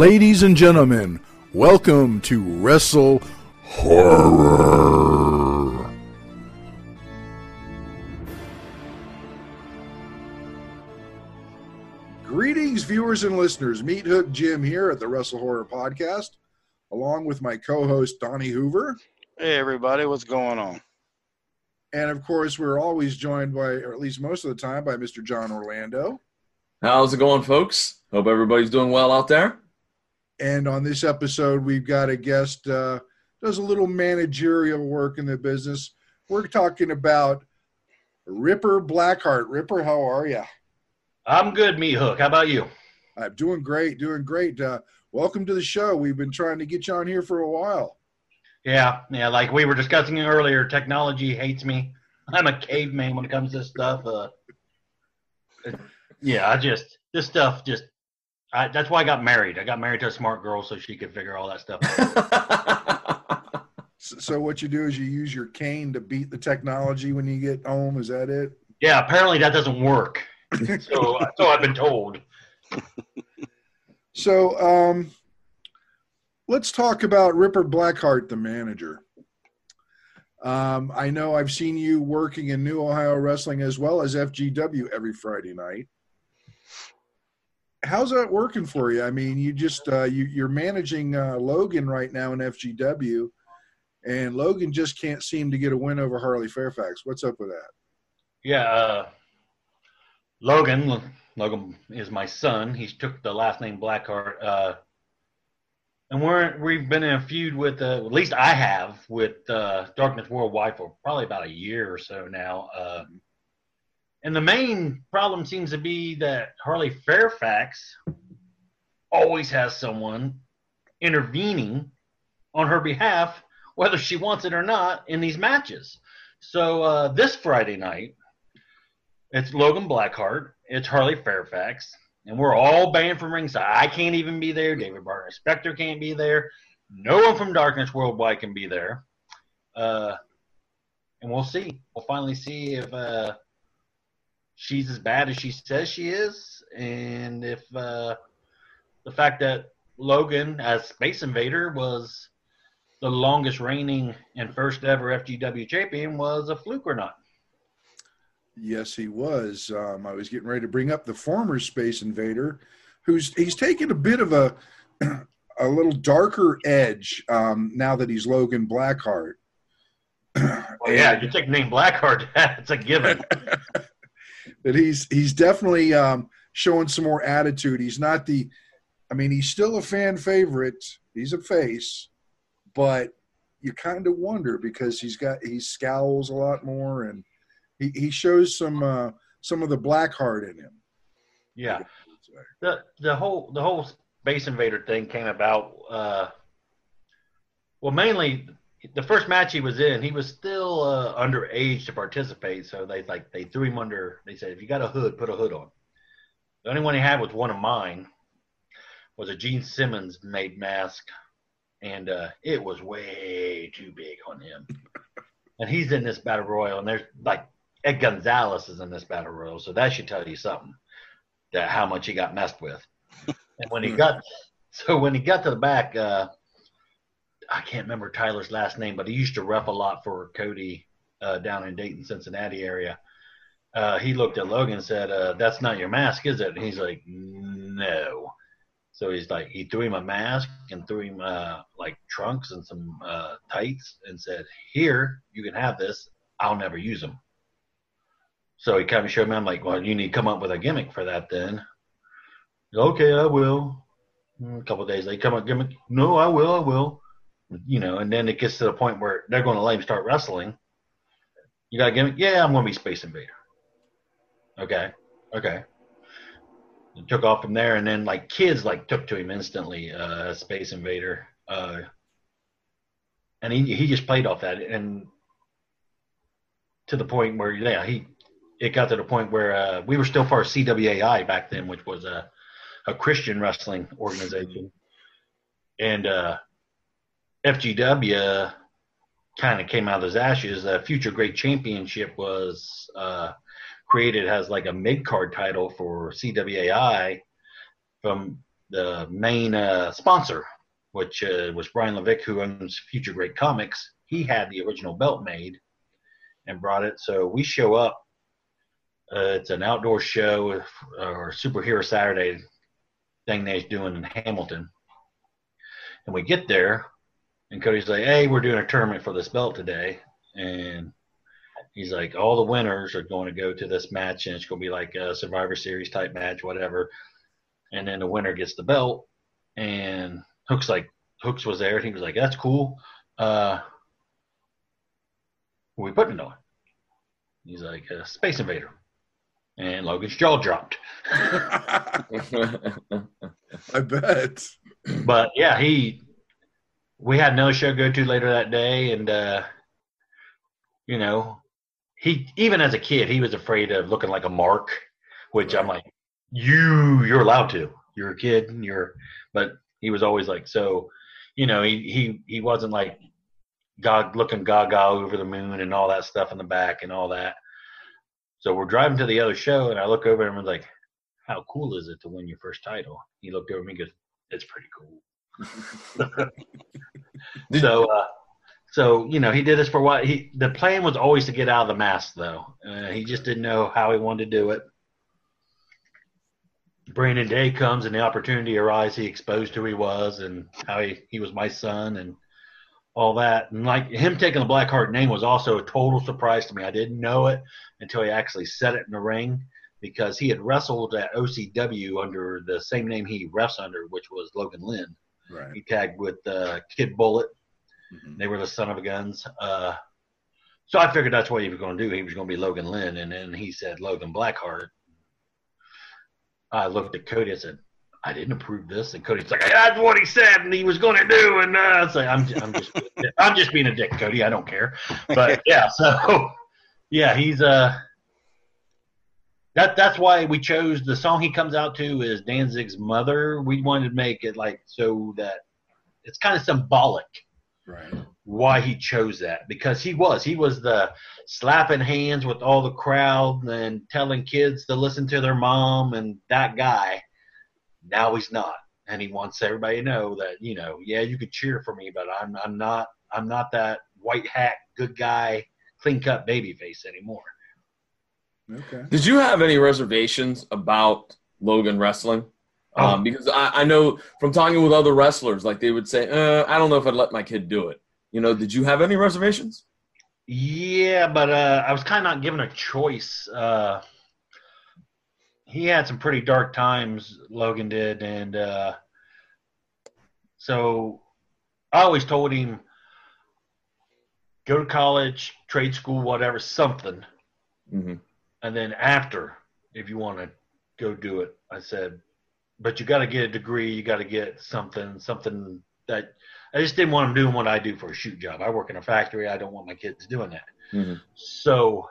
Ladies and gentlemen, welcome to Wrestle Horror. Greetings, viewers and listeners. Meat Hook Jim here at the Wrestle Horror Podcast, along with my co-host, Donnie Hoover. Hey, everybody. What's going on? And, of course, we're always joined by, or at least most of the time, by Mr. John Orlando. How's it going, folks? Hope everybody's doing well out there. And on this episode, we've got a guest does a little managerial work in the business. We're talking about Ripper Blackhart. Ripper, how are you? I'm good, Meat Hook. How about you? I'm doing great, welcome to the show. We've been trying to get you on here for a while. Yeah, like we were discussing earlier, technology hates me. I'm a caveman when it comes to this stuff. This stuff that's why I got married. I got married to a smart girl so she could figure all that stuff out. So what you do is you use your cane to beat the technology when you get home. Is that it? Yeah, apparently that doesn't work. So I've been told. So let's talk about Ripper Blackhart, the manager. I know I've seen you working in New Ohio Wrestling as well as FGW every Friday night. How's that working for you? I mean, you just you're managing Logan right now in FGW, and Logan just can't seem to get a win over Harley Fairfax. What's up with that? Yeah, Logan is my son. He's took the last name Blackhart, and we've been in a feud with at least I have with Darkness Worldwide for probably about a year or so now. And the main problem seems to be that Harley Fairfax always has someone intervening on her behalf, whether she wants it or not, in these matches. So this Friday night, it's Logan Blackhart, it's Harley Fairfax, and we're all banned from ringside. I can't even be there. David Barton Spector can't be there. No one from Darkness Worldwide can be there. And we'll see. We'll finally see if she's as bad as she says she is, and if the fact that Logan, as Space Invader, was the longest reigning and first ever FGW champion was a fluke or not. Yes, he was. I was getting ready to bring up the former Space Invader, he's taken a bit of a little darker edge now that he's Logan Blackhart. Well, yeah, you take the name Blackheart, it's a given. But he's definitely showing some more attitude. He's not he's still a fan favorite. He's a face, but you kind of wonder because he scowls a lot more and he shows some of the Blackheart in him. Yeah, the whole Space Invader thing came about. Mainly. The first match he was in, he was still underage to participate, so they threw him under. They said, if you got a hood, put a hood on. The only one he had was one of mine, was a Gene Simmons made mask, and it was way too big on him. And he's in this battle royal, and there's Ed Gonzalez is in this battle royal, so that should tell you something, that how much he got messed with. And when he got to the back. I can't remember Tyler's last name, but he used to ref a lot for Cody down in Dayton, Cincinnati area. He looked at Logan and said, that's not your mask, is it? And he's like, no. So he threw him a mask and threw him trunks and some tights and said, here, you can have this. I'll never use them. So he kind of showed me, I'm like, well, you need to come up with a gimmick for that then. Okay, I will. A couple of days later, come up, gimmick. No, I will. And then it gets to the point where they're going to let him start wrestling. You got to give him, yeah, I'm going to be Space Invader. Okay. And took off from there, and then kids took to him instantly, Space Invader, and he just played off that, and to the point where it got to the point where we were still part of CWAI back then, which was a Christian wrestling organization, and FGW kind of came out of his ashes. Future Great Championship was created as a mid-card title for CWAI from the main sponsor, which was Brian Levick, who owns Future Great Comics. He had the original belt made and brought it. So we show up. It's an outdoor show or Superhero Saturday thing they're doing in Hamilton. And we get there, and Cody's like, hey, we're doing a tournament for this belt today. And he's like, all the winners are going to go to this match, and it's going to be like a Survivor Series type match, whatever. And then the winner gets the belt. And Hooks was there, and he was like, that's cool. What are we putting it on? He's like, Space Invader. And Logan's jaw dropped. I bet. But yeah, we had another show to go to later that day, and he, even as a kid, he was afraid of looking like a mark, which I'm like, you're allowed to. You're a kid, but he was always like, so, he wasn't like God looking gaga over the moon and all that stuff in the back and all that. So we're driving to the other show, and I look over at him and was like, how cool is it to win your first title? He looked over at me and goes, it's pretty cool. So he did this for what? The plan was always to get out of the mask, though. He just didn't know how he wanted to do it. Brandon Day comes, and the opportunity arises. He exposed who he was and how he was my son and all that. And like him taking the Blackhart name was also a total surprise to me. I didn't know it until he actually said it in the ring, because he had wrestled at OCW under the same name he refs under, which was Logan Lynn. Right. He tagged with Kid Bullet. Mm-hmm. They were the son of a guns. So I figured that's what he was going to do. He was going to be Logan Lynn, and then he said Logan Blackheart. I looked at Cody and said, I didn't approve this. And Cody's like, that's what he said and he was going to do. And it's like, I'm just being a dick, Cody. I don't care. But yeah, so yeah, he's that's why we chose the song he comes out to is Danzig's Mother. We wanted to make it like so that it's kind of symbolic. Right. Why he chose that, because he was the slapping hands with all the crowd and telling kids to listen to their mom, and that guy. Now he's not, and he wants everybody to know that yeah, you could cheer for me, but I'm not that white hat good guy, clean cut baby face anymore. Okay. Did you have any reservations about Logan wrestling? Because I know from talking with other wrestlers, like they would say, I don't know if I'd let my kid do it. Did you have any reservations? Yeah, but I was kind of not given a choice. He had some pretty dark times, Logan did, and so I always told him, go to college, trade school, whatever, something. Mm-hmm. And then after, if you want to go do it, I said, but you got to get a degree. You got to get something that I just didn't want him doing what I do for a shoot job. I work in a factory. I don't want my kids doing that. Mm-hmm. So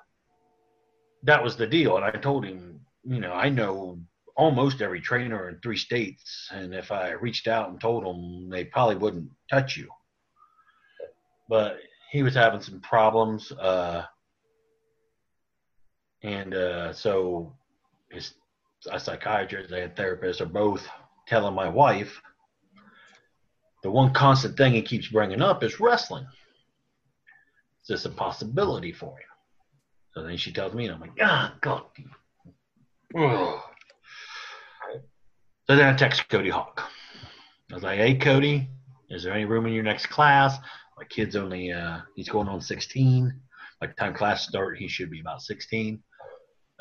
that was the deal. And I told him, I know almost every trainer in 3 states. And if I reached out and told them, they probably wouldn't touch you. But he was having some problems. So a psychiatrist and a therapist are both telling my wife the one constant thing he keeps bringing up is wrestling. Is this a possibility for you? So then she tells me, and I'm like, God. Ugh. So then I text Cody Hawk. I was like, hey, Cody, is there any room in your next class? My kid's only, he's going on 16. By the time class start, he should be about 16.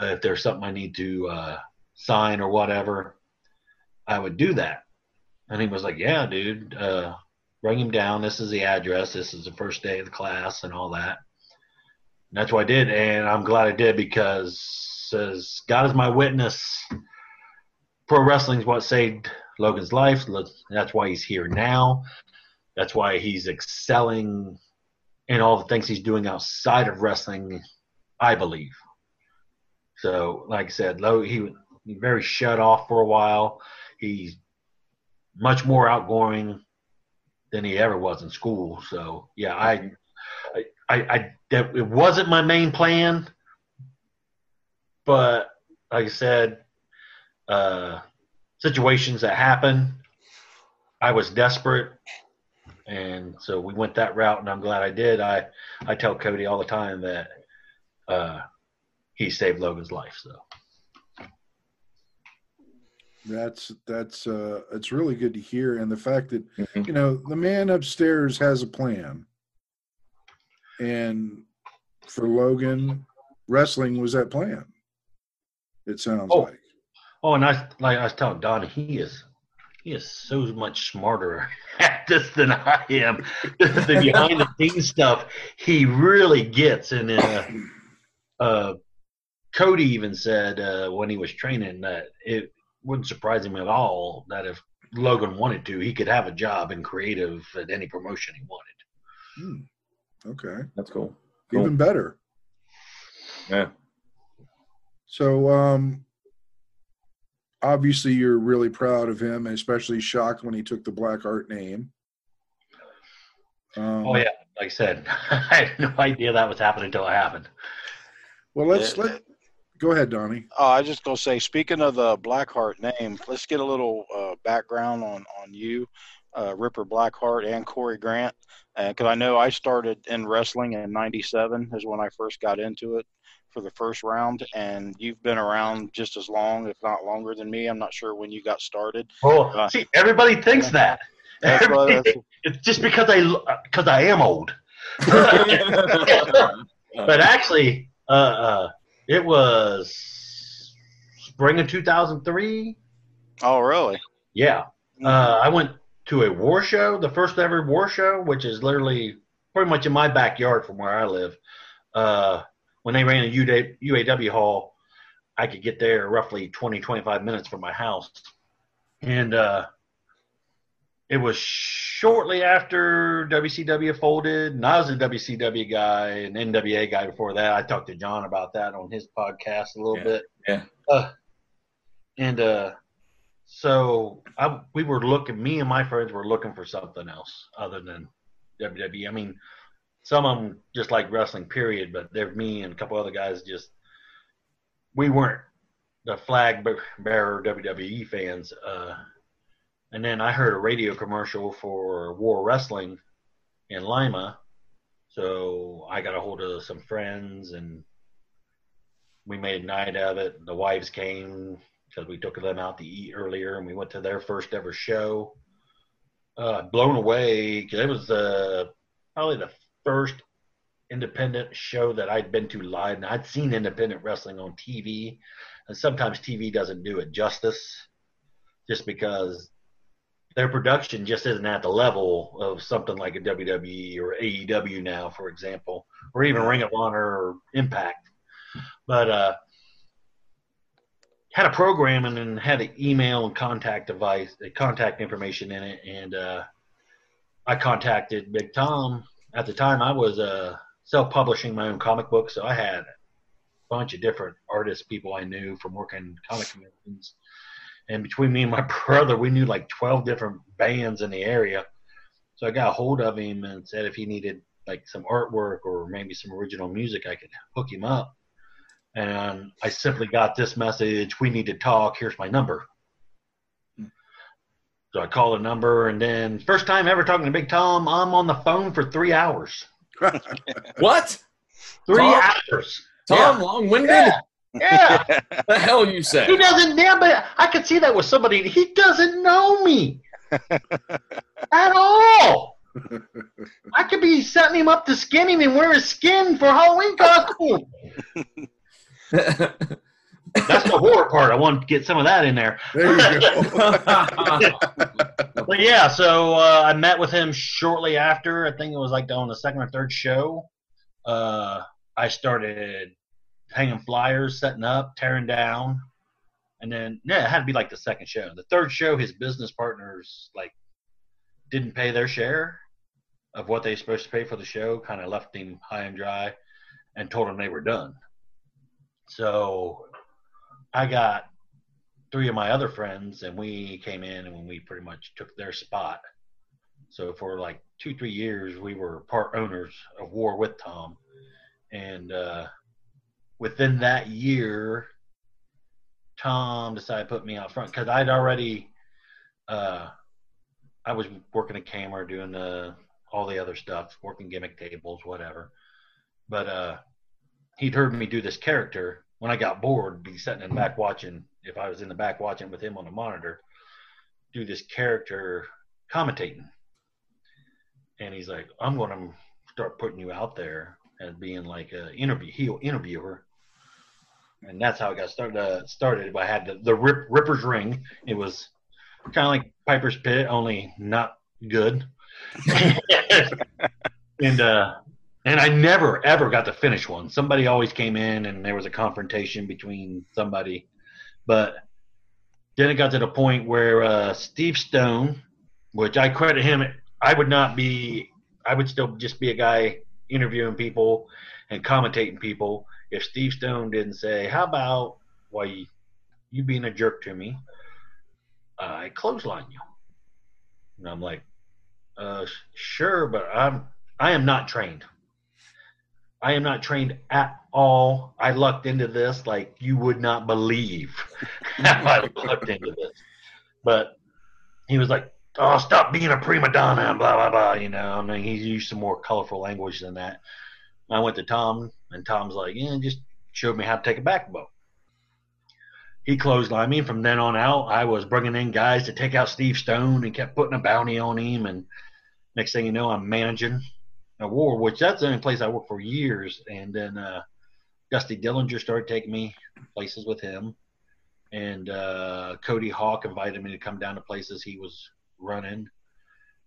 If there's something I need to sign or whatever, I would do that. And he was like, yeah, dude, bring him down. This is the address. This is the first day of the class and all that. And that's what I did. And I'm glad I did, because as God is my witness, pro wrestling is what saved Logan's life. That's why he's here now. That's why he's excelling in all the things he's doing outside of wrestling, I believe. So, like I said, he was very shut off for a while. He's much more outgoing than he ever was in school. So, yeah, it wasn't my main plan, but like I said, situations that happen. I was desperate, and so we went that route, and I'm glad I did. I tell Cody all the time that he saved Logan's life. So it's really good to hear, and the fact that the man upstairs has a plan, and for Logan, wrestling was that plan. It sounds like. Oh, and I was telling Don, he is so much smarter at this than I am. The behind the scenes stuff he really gets. And Cody even said when he was training that it wouldn't surprise him at all that if Logan wanted to, he could have a job in creative at any promotion he wanted. Okay. That's cool. Even better. Yeah. So, obviously you're really proud of him, and especially shocked when he took the Blackhart name. Oh yeah, like I said, I had no idea that was happening until it happened. Well, go ahead, Donnie. I was just gonna say, speaking of the Blackhart name, let's get a little background on you, Ripper Blackhart and Corey Grant, because I know I started in wrestling in '97 is when I first got into it for the first round, and you've been around just as long, if not longer than me. I'm not sure when you got started. Oh, see, everybody thinks that. It's just because I am old. But actually, it was spring of 2003. Oh, really? Yeah. I went to a war show, the first ever war show, which is literally pretty much in my backyard from where I live. When they ran a UAW hall, I could get there roughly 20, 25 minutes from my house. And it was shortly after WCW folded, and I was a WCW guy and NWA guy before that. I talked to John about that on his podcast a little bit. Yeah. So me and my friends were looking for something else other than WWE. I mean, some of them just like wrestling, period, but me and a couple other guys we weren't the flag bearer WWE fans. And then I heard a radio commercial for War Wrestling in Lima. So I got a hold of some friends and we made a night of it. The wives came because we took them out to eat earlier and we went to their first ever show. Blown away because it was probably the first independent show that I'd been to live. And I'd seen independent wrestling on TV, and sometimes TV doesn't do it justice just because their production just isn't at the level of something like a WWE or AEW now, for example, or even Ring of Honor or Impact. But had a program and then had an email and contact information in it, and I contacted Big Tom. At the time, I was self-publishing my own comic book, so I had a bunch of different artists, people I knew from working comic conventions. And between me and my brother, we knew like 12 different bands in the area. So I got a hold of him and said if he needed like some artwork or maybe some original music, I could hook him up. And I simply got this message, we need to talk, here's my number. So I called the number, and then first time ever talking to Big Tom, I'm on the phone for 3 hours. What? 3 hours. Tom, yeah. long-winded? Yeah. The hell you say? He doesn't, but I could see that with somebody. He doesn't know me at all. I could be setting him up to skin him and wear his skin for Halloween costume. That's the horror part. I want to get some of that in there. There you go. But yeah, so I met with him shortly after. I think it was like on the second or third show. I started hanging flyers, setting up, tearing down. And then, it had to be like the second show. The third show, his business partners didn't pay their share of what they were supposed to pay for the show, kind of left him high and dry and told him they were done. So I got 3 of my other friends, and we came in and we pretty much took their spot. So for like 2-3 years, we were part owners of War with Tom. And within that year, Tom decided to put me out front because I'd already I was working a camera, doing all the other stuff, working gimmick tables, whatever. But he'd heard me do this character. When I got bored, be sitting in the back watching. If I was in the back watching with him on the monitor, do this character commentating. And he's like, I'm going to start putting you out there as being like a heel interviewer. And that's how it got started. I had the Ripper's Ring. It was kind of like Piper's Pit, only not good. And I never, ever got to finish one. Somebody always came in and there was a confrontation between somebody. But then it got to the point where Steve Stone, which I credit him, I would still just be a guy interviewing people and commentating people if Steve Stone didn't say, how about, why you being a jerk to me, I clothesline you. And I'm like, sure, but I am not trained. I am not trained at all. I lucked into this like you would not believe how I lucked into this. But he was like, oh, stop being a prima donna and blah, blah, blah. You know, I mean, he used some more colorful language than that. I went to Tom, and Tom's like, yeah, just showed me how to take a back bow. He clotheslined me. From then on out, I was bringing in guys to take out Steve Stone and kept putting a bounty on him. And next thing you know, I'm managing a war, which that's the only place I worked for years. And then Dusty Dillinger started taking me places with him. And Cody Hawk invited me to come down to places he was running.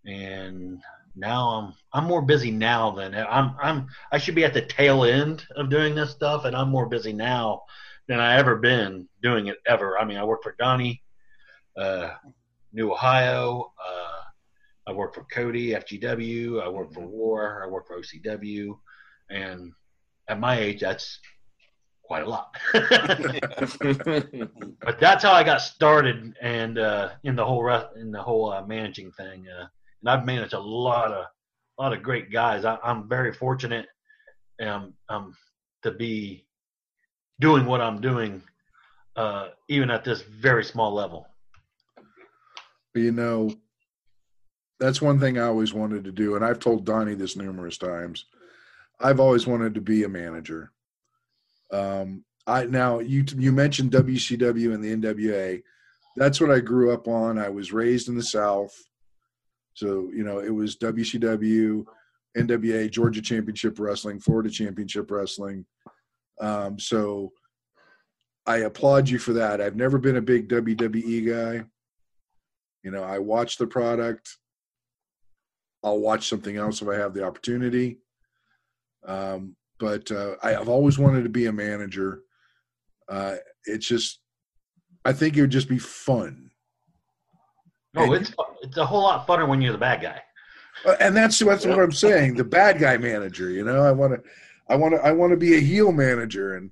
And now I'm more busy now than I should be at the tail end of doing this stuff, and I'm more busy now than I ever been doing it ever. I mean, I work for Donnie, New Ohio. I work for Cody, FGW. I work for War. I work for OCW. And at my age, that's quite a lot. But that's how I got started, and in the whole managing thing. And I've managed a lot of great guys. I'm very fortunate to be doing what I'm doing, even at this very small level. You know, that's one thing I always wanted to do, and I've told Donnie this numerous times. I've always wanted to be a manager. Now you mentioned WCW and the NWA. That's what I grew up on. I was raised in the South. So, you know, it was WCW, NWA, Georgia Championship Wrestling, Florida Championship Wrestling. So I applaud you for that. I've never been a big WWE guy. You know, I watch the product. I'll watch something else if I have the opportunity. But I've always wanted to be a manager. It's just, I think it would just be fun. No, it's a whole lot funner when you're the bad guy. And that's what I'm saying. The bad guy manager, you know, I want to be a heel manager. And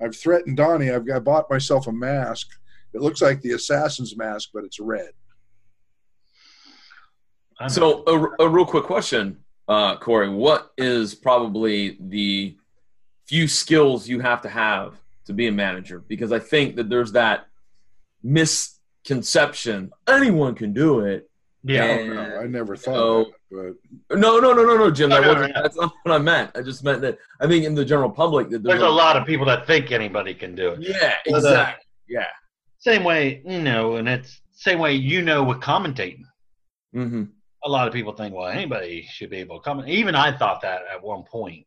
I've threatened Donnie. I bought myself a mask. It looks like the assassin's mask, but it's red. So a real quick question, Corey, what is probably the few skills you have to be a manager? Because I think that there's that misconception. Anyone can do it. Yeah. No, I never thought that. But No, Jim. That's not what I meant. I just meant that I think in the general public that there's a lot of people that think anybody can do it. Yeah, exactly. Yeah. Same way, you know, and it's same way, you know, with commentating. Mm-hmm. A lot of people think, well, anybody should be able to commentate. Even I thought that at one point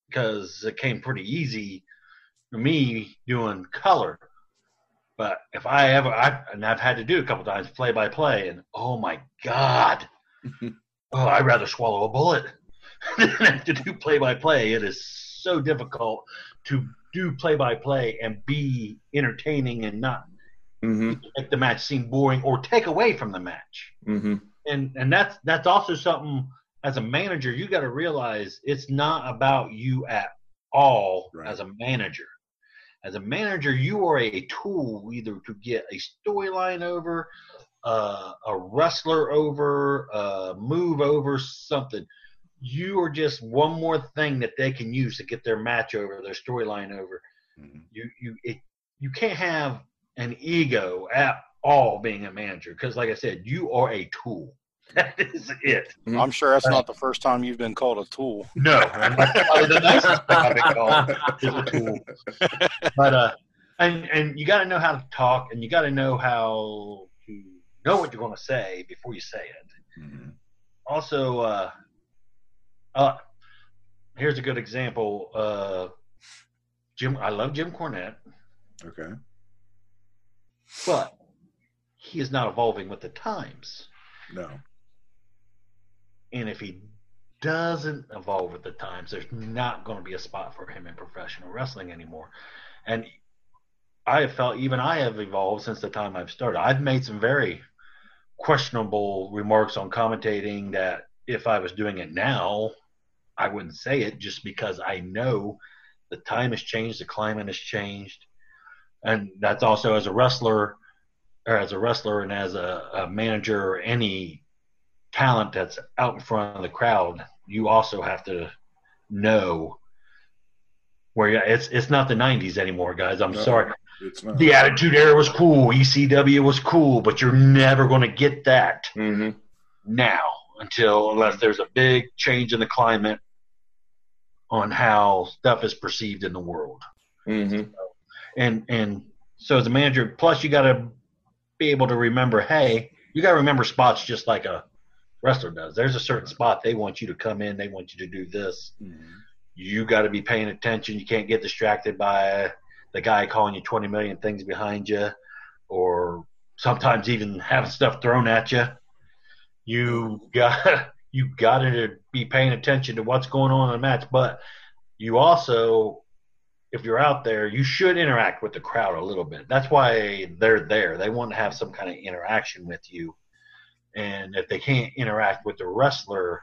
because it came pretty easy for me doing color. But if I've had to do a couple times play-by-play, and oh my God, I'd rather swallow a bullet than have to do play-by-play. It is so difficult to do play-by-play and be entertaining and not make the match seem boring or take away from the match. Mm-hmm. And that's also something as a manager you got to realize it's not about you at all as a manager. As a manager, you are a tool either to get a storyline over, a wrestler over, a move over, something. You are just one more thing that they can use to get their match over, their storyline over. Mm-hmm. You can't have and ego at all being a manager. Because, like I said, you are a tool. That is it. I'm sure that's not the first time you've been called a tool. No, and that's probably the nicest thing I've been called is a tool. But and you got to know how to talk, and you got to know how to know what you're going to say before you say it. Mm-hmm. Also, here's a good example. I love Jim Cornette. Okay. But he is not evolving with the times. No. And if he doesn't evolve with the times, there's not going to be a spot for him in professional wrestling anymore. And I have felt, even I have evolved since the time I've started. I've made some very questionable remarks on commentating that if I was doing it now, I wouldn't say it, just because I know the time has changed, the climate has changed. And that's also as a wrestler and as a manager or any talent that's out in front of the crowd, you also have to know where it's not the 90s anymore, guys. I'm sorry. It's not. The Attitude Era was cool. ECW was cool, but you're never going to get that now unless there's a big change in the climate on how stuff is perceived in the world. Mm-hmm. And so as a manager, plus you got to be able to remember, hey, you got to remember spots just like a wrestler does. There's a certain spot they want you to come in. They want you to do this. Mm-hmm. You got to be paying attention. You can't get distracted by the guy calling you 20 million things behind you, or sometimes even having stuff thrown at you. You got to be paying attention to what's going on in the match. But you also, if you're out there, you should interact with the crowd a little bit. That's why they're there. They want to have some kind of interaction with you. And if they can't interact with the wrestler,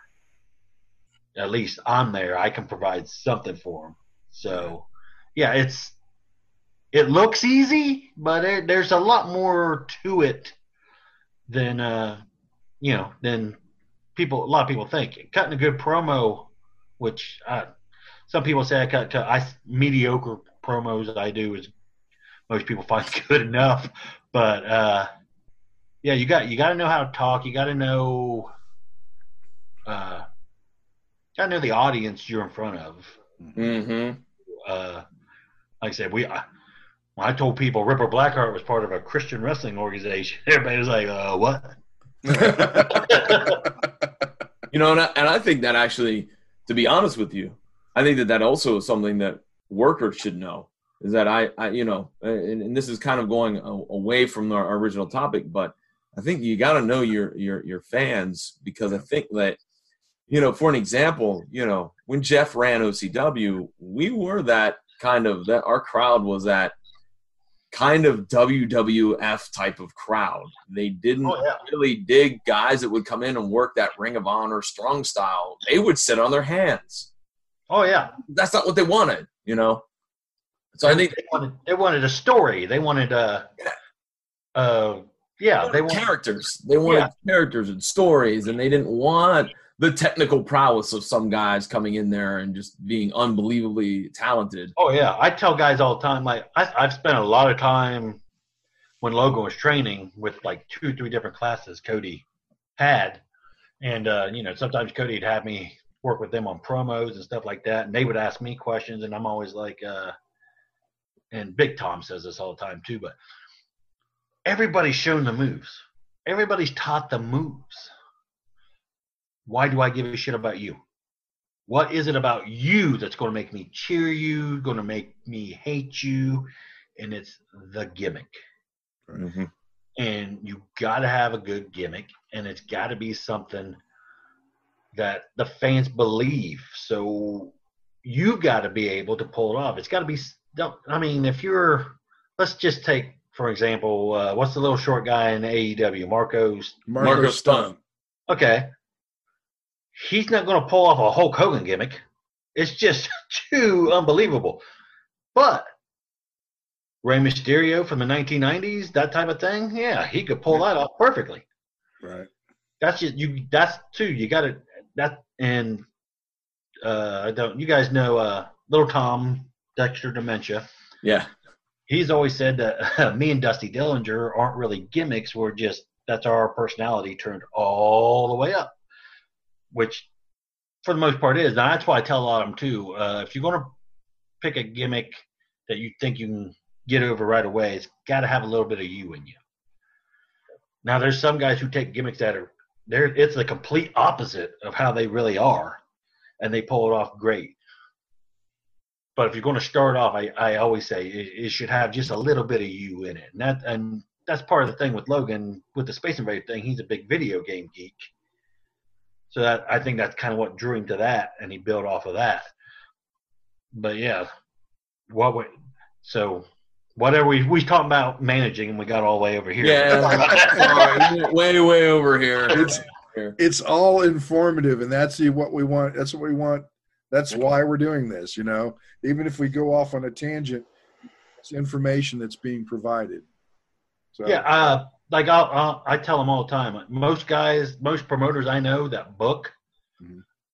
at least I'm there. I can provide something for them. So, yeah, it looks easy, but there's a lot more to it than a lot of people think. Cutting a good promo, which some people say I cut mediocre promos I do is most people find good enough, but yeah, you got to know how to talk. You got to know the audience you're in front of. Mm-hmm. Like I said, when I told people Ripper Blackheart was part of a Christian wrestling organization, everybody was like, what? And I think that actually, to be honest with you, I think that also is something that workers should know, is that and this is kind of going away from our original topic, but I think you got to know your fans, because I think that, for an example, when Jeff ran OCW, we were that our crowd was that kind of WWF type of crowd. They didn't really dig guys that would come in and work that Ring of Honor strong style. They would sit on their hands. Oh yeah, that's not what they wanted, So I think they wanted a story. They wanted they wanted characters. They wanted characters and stories, and they didn't want the technical prowess of some guys coming in there and just being unbelievably talented. Oh yeah, I tell guys all the time. Like I've spent a lot of time when Logan was training with like 2-3 different classes Cody had, and sometimes Cody'd have me work with them on promos and stuff like that, and they would ask me questions, and I'm always like, and Big Tom says this all the time too, but everybody's shown the moves. Everybody's taught the moves. Why do I give a shit about you? What is it about you that's going to make me cheer you, going to make me hate you? And it's the gimmick. Mm-hmm. And you got to have a good gimmick, and it's got to be something that the fans believe. So you got to be able to pull it off. It's got to be let's just take, for example, what's the little short guy in AEW? Marco Stunt. Okay. He's not going to pull off a Hulk Hogan gimmick. It's just too unbelievable. But Rey Mysterio from the 1990s, that type of thing, yeah, he could pull that off perfectly. Right. That's just you. That's too. You got to that, and you guys know Little Tom, Dexter Dementia. Yeah. he's always said that me and Dusty Dillinger aren't really gimmicks. That's our personality turned all the way up, which for the most part is. Now, that's why I tell a lot of them too. If you're going to pick a gimmick that you think you can get over right away, it's got to have a little bit of you in you. Now, there's some guys who take gimmicks that are there. It's the complete opposite of how they really are, and they pull it off great. But if you're going to start off, I always say it should have just a little bit of you in it. And that's part of the thing with Logan, with the Space Invader thing. He's a big video game geek. So I think that's kind of what drew him to that, and he built off of that. But, yeah, whatever we talking about managing, and we got all the way over here. Yeah, way over here. It's all informative, and that's what we want. That's what we want. That's why we're doing this, Even if we go off on a tangent, it's information that's being provided. So. Yeah, I tell them all the time. Most promoters I know that book,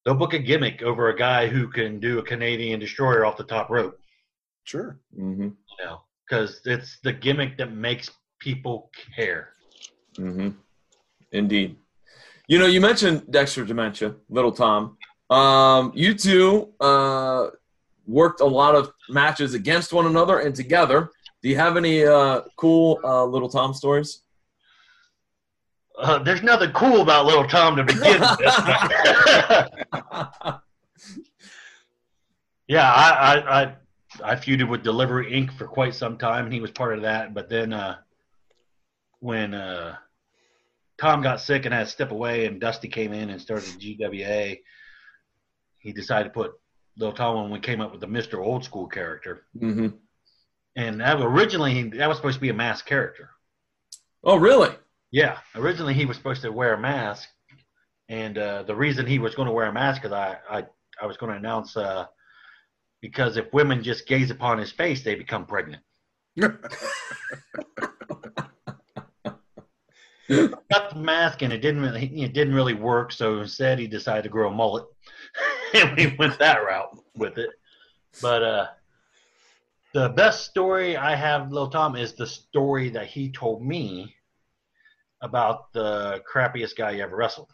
they'll book a gimmick over a guy who can do a Canadian destroyer off the top rope. Sure. Mm-hmm. Because it's the gimmick that makes people care. Mm-hmm. Indeed. You mentioned Dexter Dementia, Little Tom. You two worked a lot of matches against one another and together. Do you have any cool Little Tom stories? There's nothing cool about Little Tom to begin with. Yeah, I feuded with Delivery Inc. for quite some time, and he was part of that. But then when Tom got sick and had to step away, and Dusty came in and started GWA, he decided to put Little Tom when we came up with the Mr. Old School character. Mm-hmm. And originally, that was supposed to be a masked character. Oh, really? Yeah. Originally, he was supposed to wear a mask. And the reason he was going to wear a mask is I was going to announce because if women just gaze upon his face, they become pregnant. Got the mask, and it didn't really work. So instead, he decided to grow a mullet, and we went that route with it. But the best story I have, Lil Tom, is the story that he told me about the crappiest guy he ever wrestled.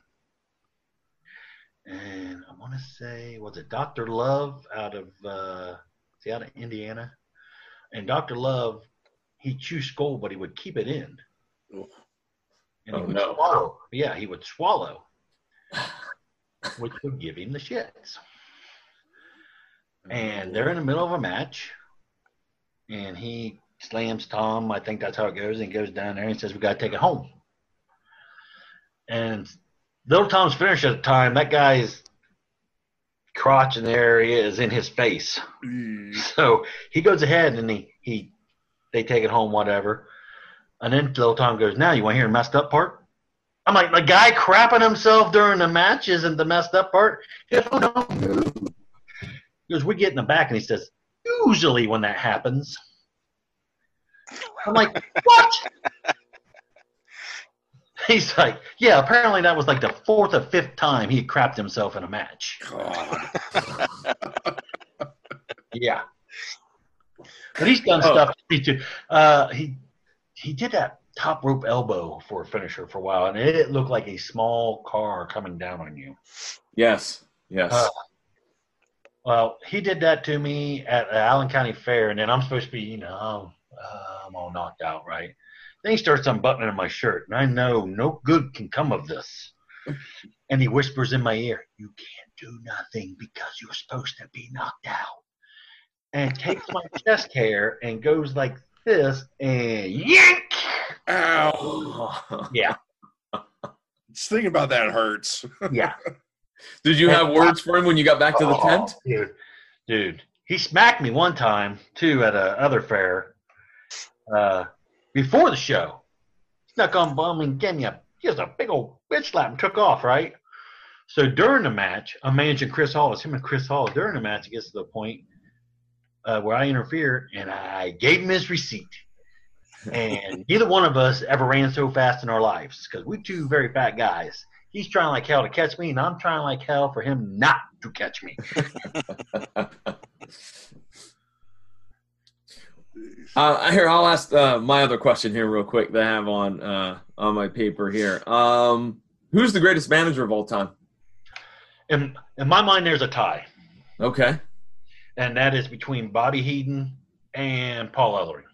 And I want to say, was it Dr. Love out of Indiana? And Dr. Love, he chewed skull, but he would keep it in. And he would swallow. Yeah, he would swallow, which would give him the shits. And they're in the middle of a match, and he slams Tom. I think that's how it goes. And he goes down there and says, "We got to take it home." And Little Tom's finisher at the time, that guy's crotch in the area is in his face. So he goes ahead and they take it home, whatever. And then Little Tom goes, "Now you want to hear the messed up part?" I'm like, the guy crapping himself during the match isn't the messed up part. He goes, "Oh, no." He goes, "We get in the back," and he says, "Usually when that happens." I'm like, "What?" He's like, "Yeah, apparently that was like the 4th or 5th time he crapped himself in a match." God. Yeah. But he's done stuff too. He did that top rope elbow for a finisher for a while, and it looked like a small car coming down on you. Yes. Well, he did that to me at the Allen County Fair, and then I'm supposed to be, I'm all knocked out, right? Then he starts unbuttoning my shirt, and I know no good can come of this. And he whispers in my ear, "You can't do nothing because you're supposed to be knocked out." And takes my chest hair and goes like this and yank. Ow. Yeah. Just thinking about that hurts. Yeah. Did you have words for him when you got back to the tent? Dude. He smacked me one time, too, at a other fair before the show. Snuck on bum and gave me just a big old bitch slap and took off, right? So during the match, I'm managing Chris Hall. It's him and Chris Hall. During the match, it gets to the point where I interfere, and I gave him his receipt. And neither one of us ever ran so fast in our lives because we're two very fat guys. He's trying like hell to catch me, and I'm trying like hell for him not to catch me. Here, I'll ask my other question here real quick that I have on my paper here. Who's the greatest manager of all time? In my mind, there's a tie. Okay. And that is between Bobby Heaton and Paul Ellering.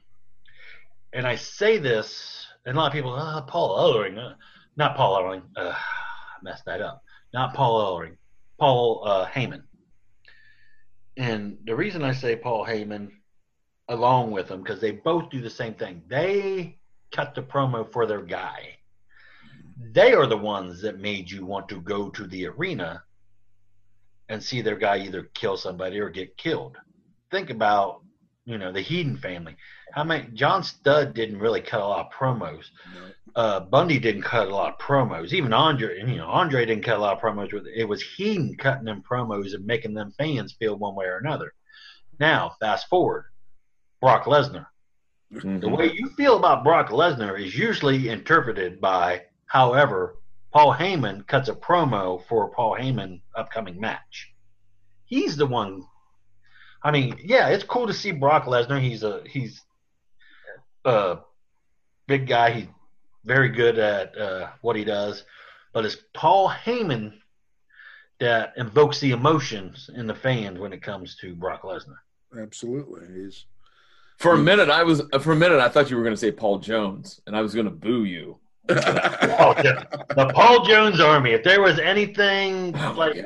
And I say this, and a lot of people, Paul Ellering. Not Paul Ellering. I messed that up. Not Paul Ellering. Paul Heyman. And the reason I say Paul Heyman along with him, because they both do the same thing. They cut the promo for their guy. They are the ones that made you want to go to the arena and see their guy either kill somebody or get killed. Think about, the Heaton family. John Studd didn't really cut a lot of promos. Bundy didn't cut a lot of promos. Even Andre didn't cut a lot of promos. It was Heaton cutting them promos and making them fans feel one way or another. Now, fast forward, Brock Lesnar. Mm-hmm. The way you feel about Brock Lesnar is usually interpreted by, however, Paul Heyman cuts a promo for a Paul Heyman upcoming match. He's the one. I mean, yeah, it's cool to see Brock Lesnar. He's a big guy. He's very good at what he does. But it's Paul Heyman that invokes the emotions in the fans when it comes to Brock Lesnar. Absolutely. For a minute, I thought you were going to say Paul Jones, and I was going to boo you. The Paul Jones Army. If there was anything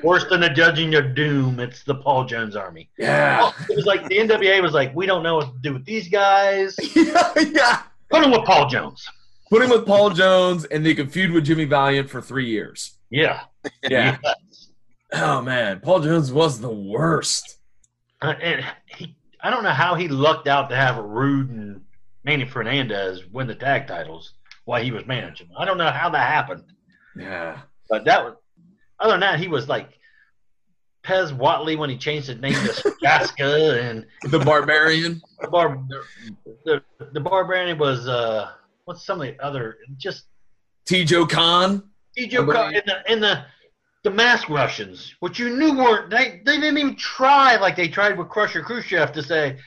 worse than a Judging Your Doom, it's the Paul Jones Army. Yeah. It was like the NWA was like, we don't know what to do with these guys. Yeah. Put him with Paul Jones. Put him with Paul Jones, and they could feud with Jimmy Valiant for 3 years. Yeah. Yeah. Yes. Oh, man. Paul Jones was the worst. And I don't know how he lucked out to have Rude and Manny Fernandez win the tag titles while he was managing. I don't know how that happened. Yeah. But other than that, he was like Pez Watley when he changed his name to Jaska and the Barbarian. The Barbarian was what's some of the other just T-Joe Khan. T-Joe Khan and the Mask Russians, which you knew weren't they didn't even try like they tried with Crusher Khrushchev to say,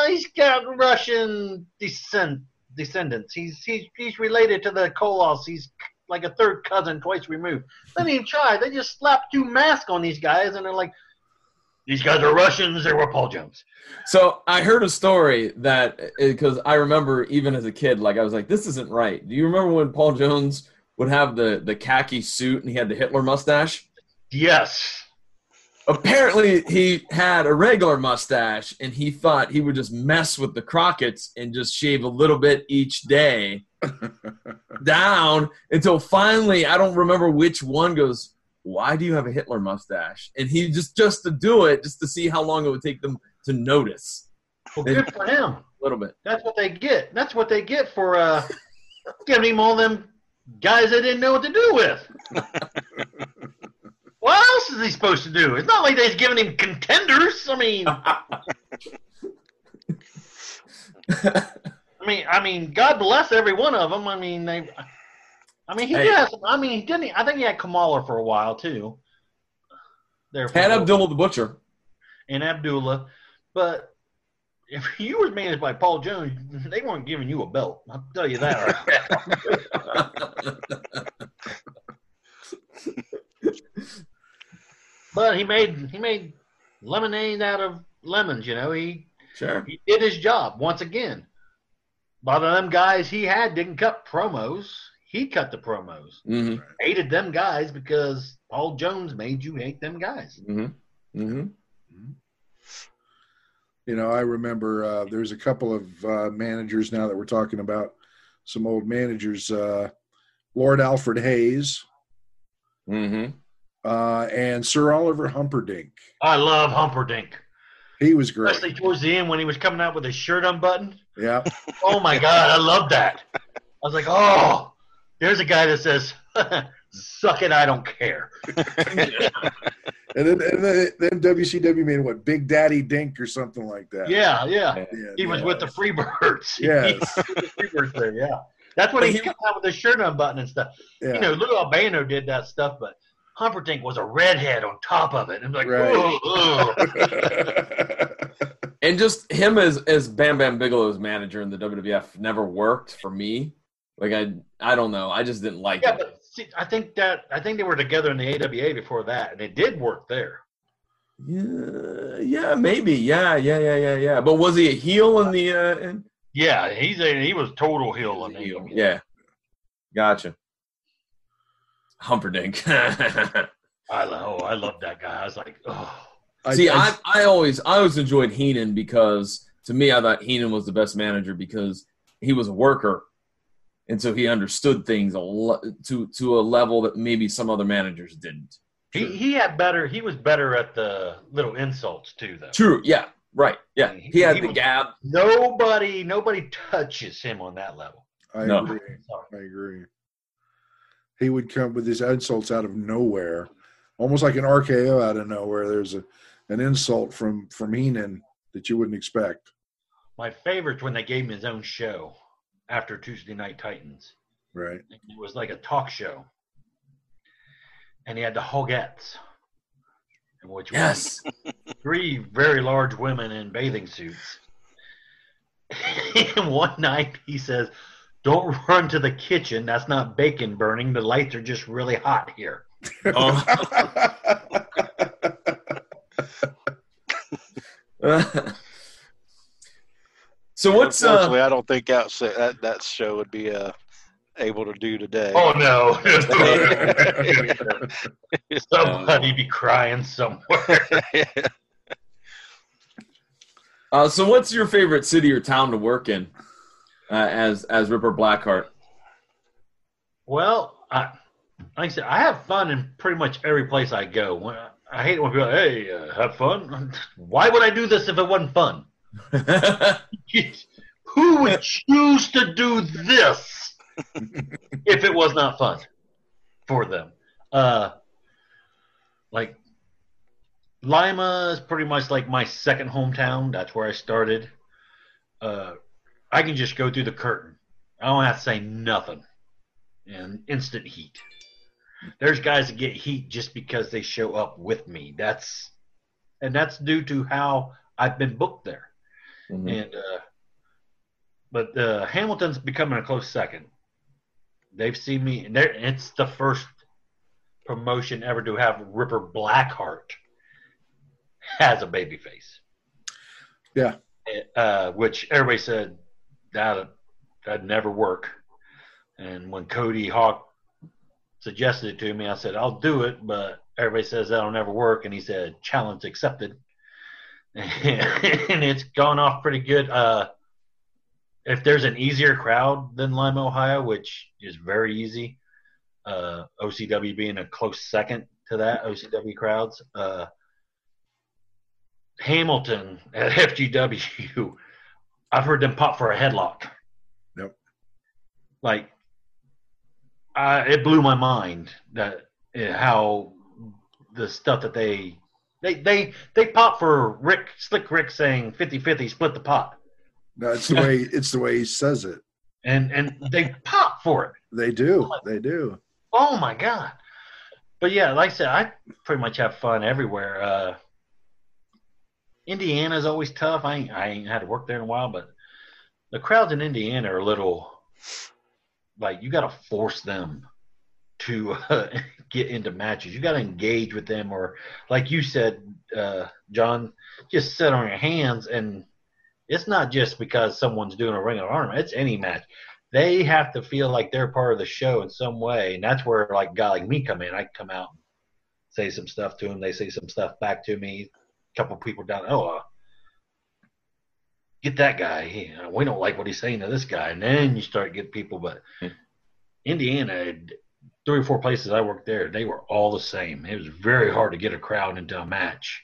he's got Russian descendants. He's related to the Koloffs. He's like a third cousin twice removed. They didn't even try. They just slapped 2 masks on these guys, and they're like, these guys are Russians. They were Paul Jones. So I heard a story that, because I remember even as a kid, like I was like, this isn't right. Do you remember when Paul Jones would have the khaki suit and he had the Hitler mustache? Yes. Apparently, he had a regular mustache, and he thought he would just mess with the Crockett's and just shave a little bit each day down until finally, I don't remember which one goes, why do you have a Hitler mustache? And he just to do it, just to see how long it would take them to notice. Well, good for him. A little bit. That's what they get. That's what they get for giving him all them guys they didn't know what to do with. What else is he supposed to do? It's not like they're giving him contenders. I mean, God bless every one of them. I think he had Kamala for a while too. Had Abdullah the Butcher. And Abdullah, but if you were managed by Paul Jones, they weren't giving you a belt. I'll tell you that. But he made lemonade out of lemons. He did his job once again. A lot of them guys he had didn't cut promos. He cut the promos. Mm-hmm. Hated them guys because Paul Jones made you hate them guys. Mm-hmm. Mm-hmm. I remember there's a couple of managers now that we're talking about, some old managers. Lord Alfred Hayes. Mm-hmm. And Sir Oliver Humperdinck. I love Humperdinck. He was great. Especially towards the end when he was coming out with his shirt unbuttoned. Yeah. Oh, my God. I love that. I was like, oh, there's a guy that says, suck it, I don't care. And then WCW made what, Big Daddy Dink or something like that. Yeah. He was with the Freebirds. Yes. The Freebirds there, yeah. That's when he came out with his shirt unbuttoned and stuff. Yeah. Lou Albano did that stuff, but Humperdinck was a redhead on top of it. And like, right. oh. And just him as Bam Bam Bigelow's manager in the WWF never worked for me. Like I don't know. I just didn't like it. But see, I think they were together in the AWA before that, and it did work there. Yeah, maybe. Yeah. But was he a heel in the? Yeah, he was total heel on the AWA. Yeah, gotcha. Humperdinck. I love that guy. I was like, oh. See, I always enjoyed Heenan because to me, I thought Heenan was the best manager because he was a worker, and so he understood things to a level that maybe some other managers didn't. He was better at the little insults too, though. True. Yeah. Right. Yeah. He had the gab. Nobody touches him on that level. I agree. He would come with his insults out of nowhere, almost like an RKO out of nowhere. There's an insult from Heenan that you wouldn't expect. My favorite's when they gave him his own show after Tuesday Night Titans. Right. It was like a talk show. And he had the Hogettes, which was 3 very large women in bathing suits. And one night he says, "Don't run to the kitchen. That's not bacon burning. The lights are just really hot here." Oh. So what's unfortunately, I don't think that show would be able to do today. Oh no. Somebody be crying somewhere. So what's your favorite city or town to work in as Ripper Blackhart? Well, like I said, I have fun in pretty much every place I go. I hate it when people go, "Hey, have fun." Why would I do this if it wasn't fun? Who would choose to do this if it was not fun for them? Like Lima is pretty much like my second hometown. That's where I started. I can just go through the curtain. I don't have to say nothing. And instant heat. There's guys that get heat just because they show up with me. That's due to how I've been booked there. Mm-hmm. But Hamilton's becoming a close second. They've seen me, and it's the first promotion ever to have Ripper Blackheart as a babyface. Yeah. Which everybody said that'd never work. And when Cody Hawk suggested it to me, I said, "I'll do it," but everybody says that'll never work. And he said, "Challenge accepted." And it's gone off pretty good. If there's an easier crowd than Lima, Ohio, which is very easy, OCW being a close second to that, OCW crowds, Hamilton at FGW, I've heard them pop for a headlock. Yep. Like, it blew my mind that how the stuff that they pop for Slick Rick saying 50-50 split the pot. No, it's the way he says it. And they pop for it. They do. They do. Oh my God. But yeah, like I said, I pretty much have fun everywhere. Indiana's always tough. I ain't had to work there in a while, but the crowds in Indiana are a little like you got to force them to get into matches. You got to engage with them, or like you said, John, just sit on your hands. And it's not just because someone's doing a Ring of Honor. It's any match. They have to feel like they're part of the show in some way, and that's where like a guy like me come in. I come out and say some stuff to them. They say some stuff back to me. A couple people down. Get that guy. We don't like what he's saying to this guy. And then you start getting people. But Indiana, 3 or 4 places I worked there, they were all the same. It was very hard to get a crowd into a match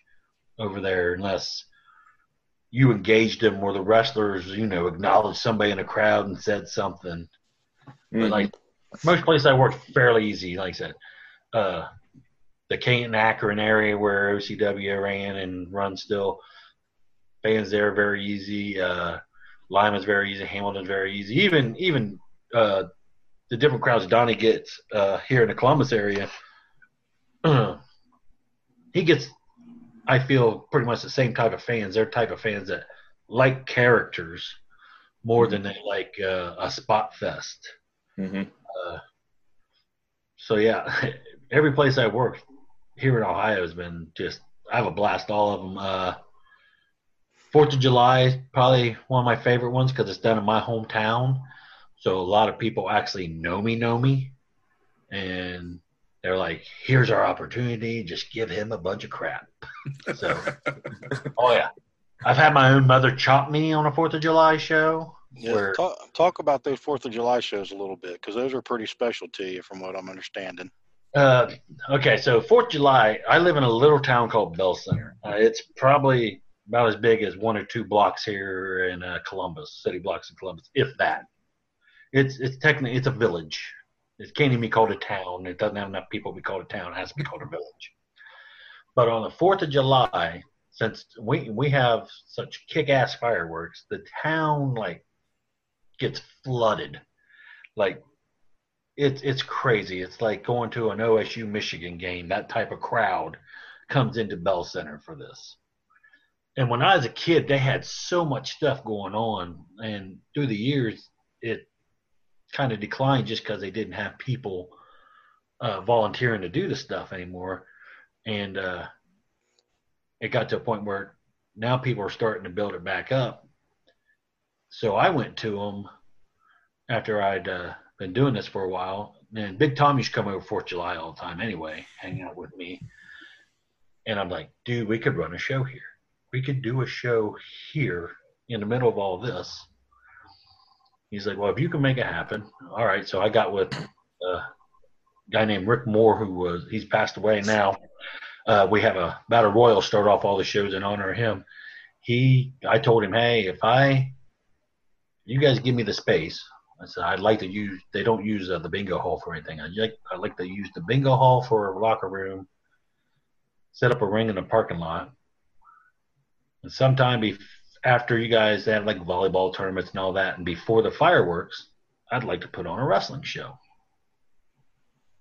over there unless you engaged them or the wrestlers, acknowledged somebody in the crowd and said something. Mm-hmm. But like most places I worked, fairly easy. Like I said, the Canton Akron area where OCW ran and runs still, fans there are very easy. Lima's very easy. Hamilton's very easy. Even the different crowds Donnie gets here in the Columbus area, he gets I feel pretty much the same type of fans. They're type of fans that like characters more than they like a spot fest. Mm-hmm. So yeah, every place I worked here in Ohio has been just, I have a blast. All of them. 4th of July is probably one of my favorite ones because it's done in my hometown. So a lot of people actually know me, and they're like, "Here's our opportunity. Just give him a bunch of crap." So, oh yeah, I've had my own mother chop me on a 4th of July show. Yeah, Where talk about those 4th of July shows a little bit, because those are pretty special to you, from what I'm understanding. okay, so 4th of July, I live in a little town called Bell Center. It's probably about as big as 1 or 2 blocks here in Columbus, city blocks in Columbus, if that. It's technically, it's a village. It can't even be called a town. It doesn't have enough people to be called a town. It has to be called a village. But on the 4th of July, since we have such kick-ass fireworks, the town like gets flooded. Like it's crazy. It's like going to an OSU Michigan game. That type of crowd comes into Bell Center for this. And when I was a kid, they had so much stuff going on, and through the years, it kind of declined just because they didn't have people volunteering to do the stuff anymore. And it got to a point where now people are starting to build it back up. So I went to them after I'd been doing this for a while. And Big Tom used to come over 4th of July all the time anyway, hang out with me. And I'm like, dude, we could run a show here. We could do a show here in the middle of all this. He's like, well, if you can make it happen. All right. So I got with a guy named Rick Moore, he's passed away now. We have a Battle Royal start off all the shows in honor of him. I told him, hey, you guys give me the space. I said, I'd like to use, they don't use the bingo hall for anything. I'd like to use the bingo hall for a locker room, set up a ring in the parking lot. And sometime after you guys have like volleyball tournaments and all that, and before the fireworks, I'd like to put on a wrestling show.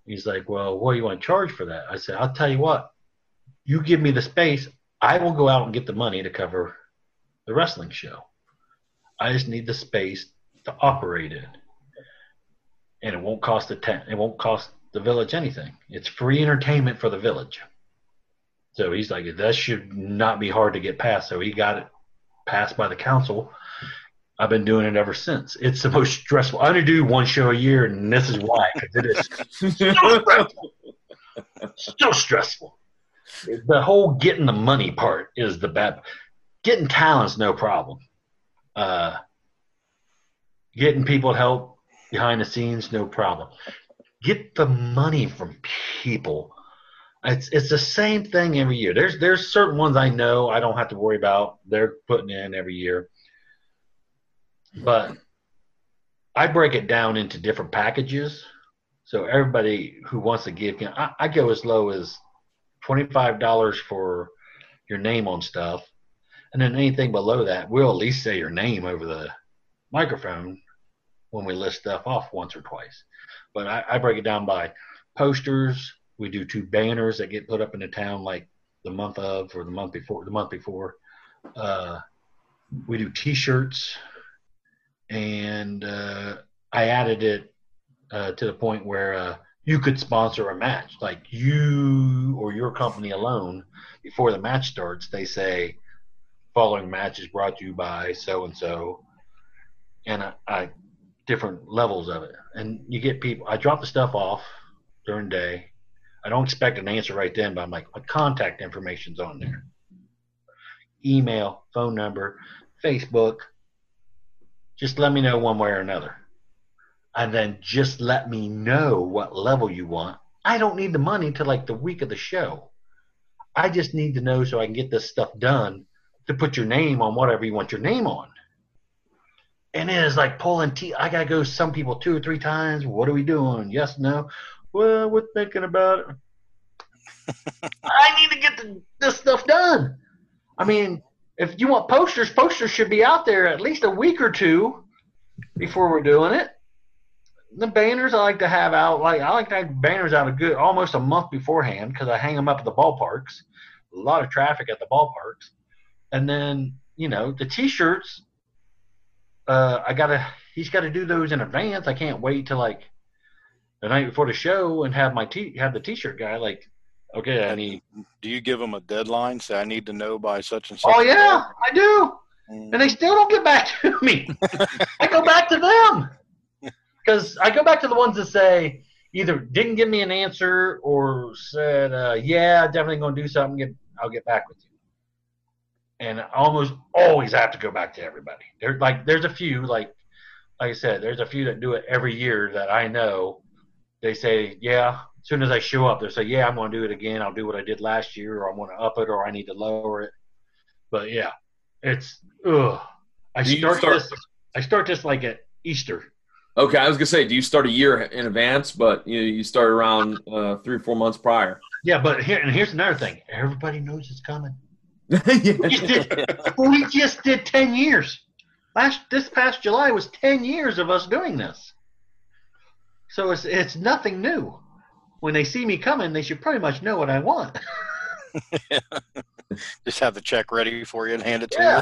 He's like, well, what do you want to charge for that? I said, I'll tell you what, you give me the space, I will go out and get the money to cover the wrestling show. I just need the space to operate in. And it won't cost it won't cost the village anything. It's free entertainment for the village. So he's like, that should not be hard to get passed. So he got it passed by the council. I've been doing it ever since. It's the most stressful. I only do one show a year, and this is why. Because it is so stressful. So stressful. The whole getting the money part is the bad. Getting talent's no problem. Getting people to help behind the scenes, no problem. Get the money from people. It's the same thing every year. There's certain ones I know I don't have to worry about. They're putting in every year. But I break it down into different packages. So everybody who wants to give, I go as low as $25 for your name on stuff. And then anything below that, we'll at least say your name over the microphone when we list stuff off once or twice. But I break it down by posters. We do 2 banners that get put up in the town like the month of or the month before. We do T-shirts. And I added it to the point where you could sponsor a match. Like you or your company alone, before the match starts, they say, following match is brought to you by so-and-so. And I different levels of it. And you get people. I drop the stuff off during the day. I don't expect an answer right then, but I'm like, my contact information's on there. Email, phone number, Facebook. Just let me know one way or another. And then just let me know what level you want. I don't need the money till like the week of the show. I just need to know so I can get this stuff done to put your name on whatever you want your name on. And it is like pulling teeth. I got to go some people 2 or 3 times. What are we doing? Yes, no. Well, we're thinking about it. I need to get this stuff done. I mean, if you want posters should be out there at least a week or 2 before we're doing it. The banners I like to have banners out almost a month beforehand because I hang them up at the ballparks. a lot of traffic at the ballparks. And then, the T-shirts, he's got to do those in advance. I can't wait till like the night before the show and have the T-shirt guy like, okay, I need. Do you give them a deadline? Say I need to know by such and such. Oh yeah, I do. And they still don't get back to me. I go back to them because I go back to the ones that say either didn't give me an answer or said, yeah, definitely going to do something. I'll get back with you. And I almost always have to go back to everybody. There's a few, like I said, there's a few that do it every year that I know. They say, yeah, as soon as I show up, they'll say, yeah, I'm going to do it again. I'll do what I did last year, or I'm going to up it, or I need to lower it. But yeah, it's I start this like at Easter. Okay, I was gonna say, do you start a year in advance? But you start around 3 or 4 months prior. Yeah, but here's another thing. Everybody knows it's coming. Yeah. We just did 10 years. This past July was 10 years of us doing this. So it's nothing new. When they see me coming, they should pretty much know what I want. Just have the check ready for you and hand it to you.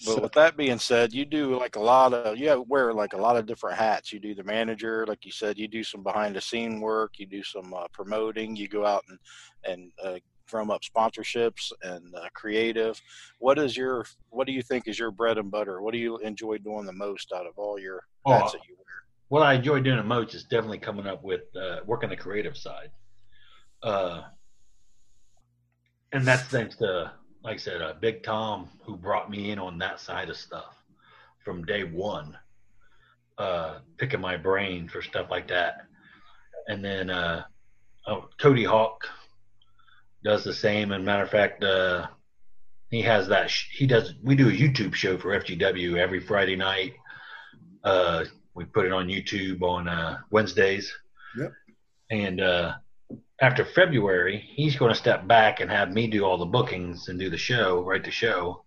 But with that being said, you do like wear like a lot of different hats. You do the manager, like you said, you do some behind the scene work, you do some promoting, you go out and drum up sponsorships and creative. What do you think is your bread and butter? What do you enjoy doing the most out of all your hats that you wear? What I enjoy doing the most is definitely coming up with working the creative side. And that's thanks to, like I said, Big Tom, who brought me in on that side of stuff from day one, picking my brain for stuff like that. And then Cody Hawk does the same. And matter of fact, he has that. We do a YouTube show for FGW every Friday night. We put it on YouTube on Wednesdays. Yep. And after February, he's going to step back and have me do all the bookings and do the show, write the show,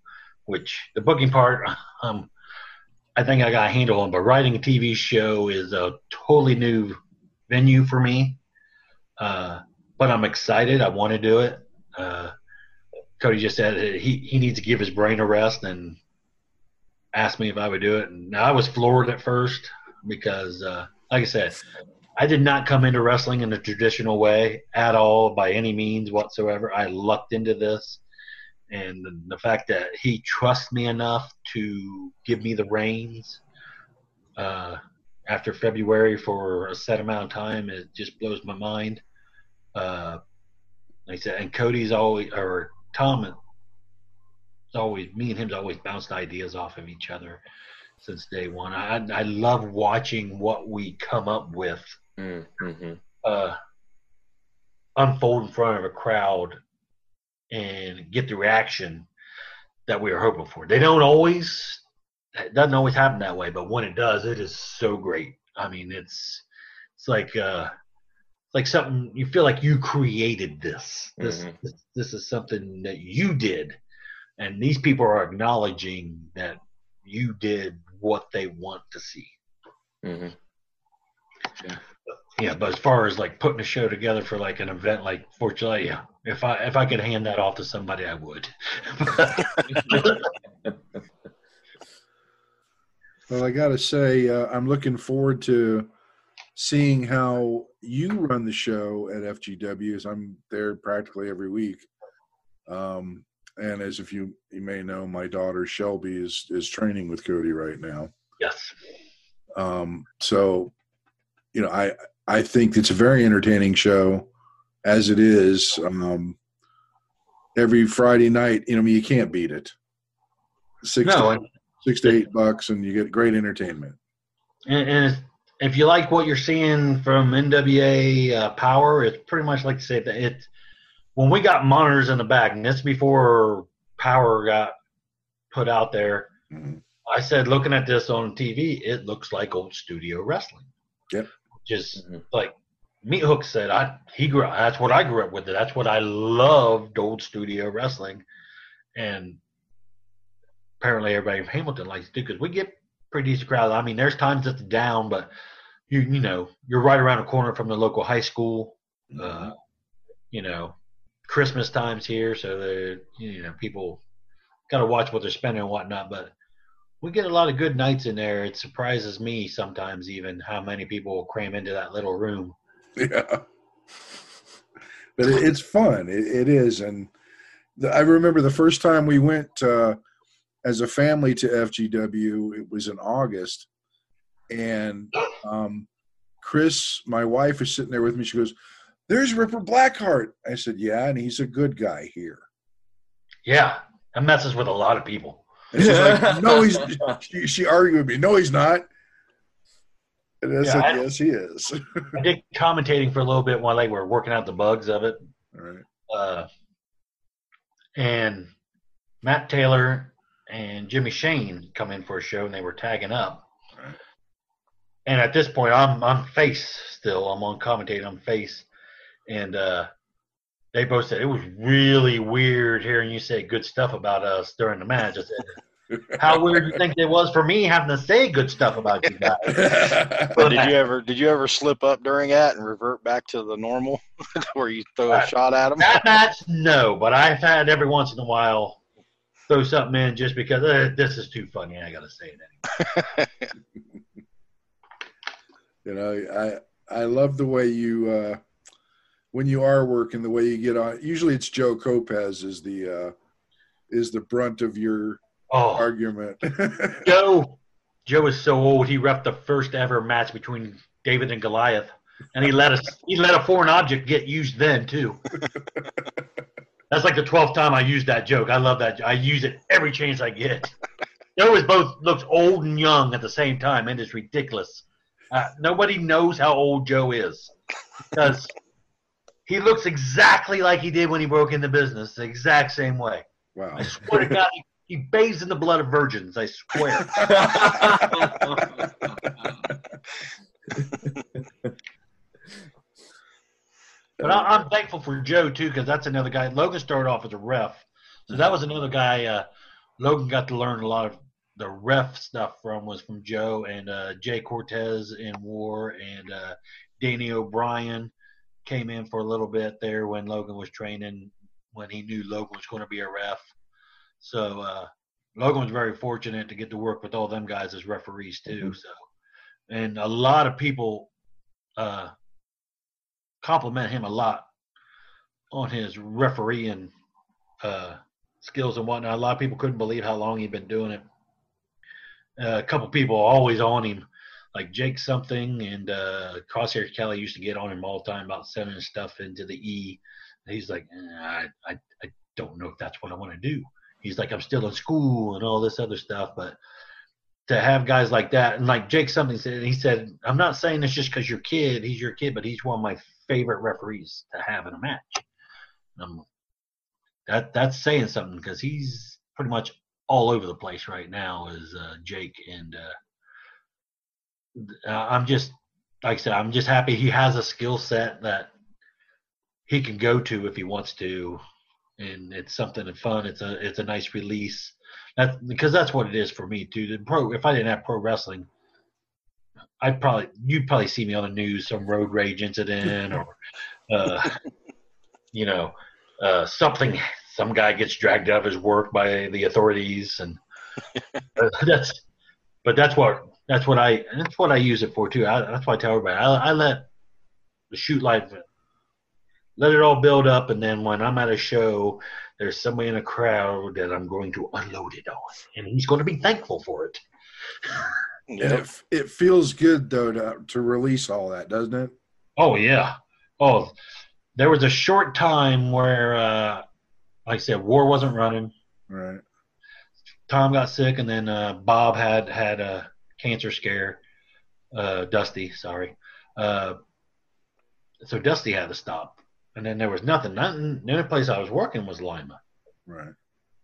which the booking part, I think I got a handle on. But writing a TV show is a totally new venue for me. But I'm excited. I want to do it. Cody just said he needs to give his brain a rest and asked me if I would do it. And I was floored at first because, like I said, I did not come into wrestling in the traditional way at all by any means whatsoever. I lucked into this. And the fact that he trusts me enough to give me the reins after February for a set amount of time, it just blows my mind. Like I said, and Cody's always, or Tom, me and him's always bounced ideas off of each other since day one. I love watching what we come up with unfold in front of a crowd and get the reaction that we were hoping for. It doesn't always happen that way, but when it does, it is so great. I mean, it's like something you feel like you created this. This is something that you did, and these people are acknowledging that you did what they want to see. Yeah, but as far as like putting a show together for like an event like 4th of July, yeah, if I could hand that off to somebody, I would. Well, I got to say, I'm looking forward to seeing how you run the show at FGW, as I'm there practically every week. And as if you may know, my daughter Shelby is training with Cody right now. Yes. So, I think it's a very entertaining show, as it is. Every Friday night, you can't beat it. $6 to $8, and you get great entertainment. And if you like what you're seeing from NWA Power, it's pretty much like to say that it's when we got monitors in the back, and this before Power got put out there. I said, looking at this on TV, it looks like old studio wrestling. Yep. Just like Meat Hook said, that's what I grew up with. That's what I loved, old studio wrestling. And apparently everybody in Hamilton likes to do, because we get pretty decent crowd. I mean, there's times it's down, but you're right around the corner from the local high school. Mhm. Christmas time's here, so people got to watch what they're spending and whatnot. But we get a lot of good nights in there. It surprises me sometimes even how many people will cram into that little room. Yeah. But it's fun. It is. And I remember the first time we went as a family to FGW, it was in August. And Chris, my wife, is sitting there with me. She goes, "There's Ripper Blackheart." I said, "Yeah, and he's a good guy here." Yeah, that messes with a lot of people. And she's like, "No, she argued with me. No, he's not." And I said, "Yes, he is." I did commentating for a little bit while they were working out the bugs of it. All right. And Matt Taylor and Jimmy Shane come in for a show, and they were tagging up. Right. And at this point, I'm face still. I'm on commentating. I'm face, and they both said it was really weird hearing you say good stuff about us during the match. I said, "How weird do you think it was for me having to say good stuff about you guys?" But did you ever slip up during that and revert back to the normal, where you throw a shot at them? That match, no. But I've had every once in a while throw something in just because this is too funny. I got to say it anyway. I love the way you when you are working, the way you get on. Usually it's Joe Kopez is the brunt of your argument. Joe is so old. He reffed the first ever match between David and Goliath, and he let a foreign object get used then too. That's like the 12th time I used that joke. I love that. I use it every chance I get. Joe is both looks old and young at the same time, and it's ridiculous. Nobody knows how old Joe is because he looks exactly like he did when he broke into business, the exact same way. Wow. I swear to God, he bathes in the blood of virgins, I swear. But I'm thankful for Joe, too, because that's another guy. Logan started off as a ref. So that was another guy Logan got to learn a lot of the ref stuff was from Joe and Jay Cortez in War and Danny O'Brien came in for a little bit there when Logan was training, when he knew Logan was going to be a ref. So Logan was very fortunate to get to work with all them guys as referees too. Mm-hmm. So, and a lot of people compliment him a lot on his refereeing skills and whatnot. A lot of people couldn't believe how long he'd been doing it. A couple people always on him, like Jake something and Crosshair Kelly used to get on him all the time about sending stuff into the E. And he's like, I don't know if that's what I want to do. He's like, I'm still in school and all this other stuff. But to have guys like that, and like Jake something said, he said, I'm not saying this just because he's your kid, but he's one of my favorite referees to have in a match. That's saying something because he's pretty much all over the place right now is Jake. And I'm just, like I said, I'm just happy he has a skill set that he can go to if he wants to. And it's something fun. It's a nice release. Because that's what it is for me too. If I didn't have pro wrestling, you'd probably see me on the news, some road rage incident, or something. Some guy gets dragged out of his work by the authorities, and that's what I use it for too. That's why I tell everybody I let the shoot light. Let it all build up, and then when I'm at a show, there's somebody in a crowd that I'm going to unload it on, and he's going to be thankful for it. Yeah. It feels good, though, to release all that, doesn't it? Oh, yeah. Oh, there was a short time where, like I said, War wasn't running. Right. Tom got sick, and then Bob had a cancer scare. Dusty, sorry. So Dusty had to stop. And then there was nothing. The only place I was working was Lima. Right.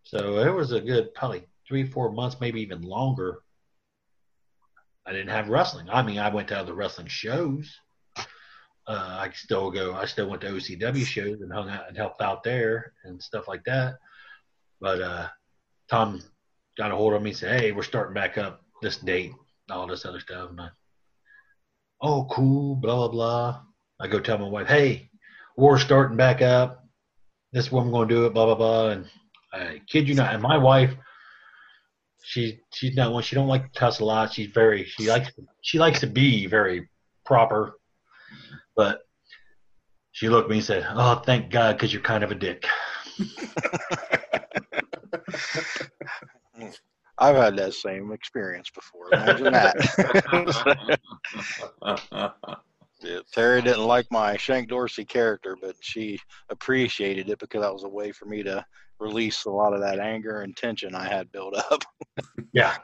So it was a good probably 3-4 months, maybe even longer. I didn't have wrestling. I mean, I went to other wrestling shows. I still went to OCW shows and hung out and helped out there and stuff like that. But Tom got a hold of me and said, hey, we're starting back up this date, all this other stuff. And Oh, cool, blah, blah, blah. I go tell my wife, hey, war's starting back up. This is when I'm going to do it, blah, blah, blah. And I kid you not. And my wife, she's not one. She don't like to cuss a lot. She likes to be very proper. But she looked at me and said, oh, thank God, because you're kind of a dick. I've had that same experience before. Imagine that. Yeah, Terry didn't like my Shank Dorsey character, but she appreciated it because that was a way for me to release a lot of that anger and tension I had built up. Yeah.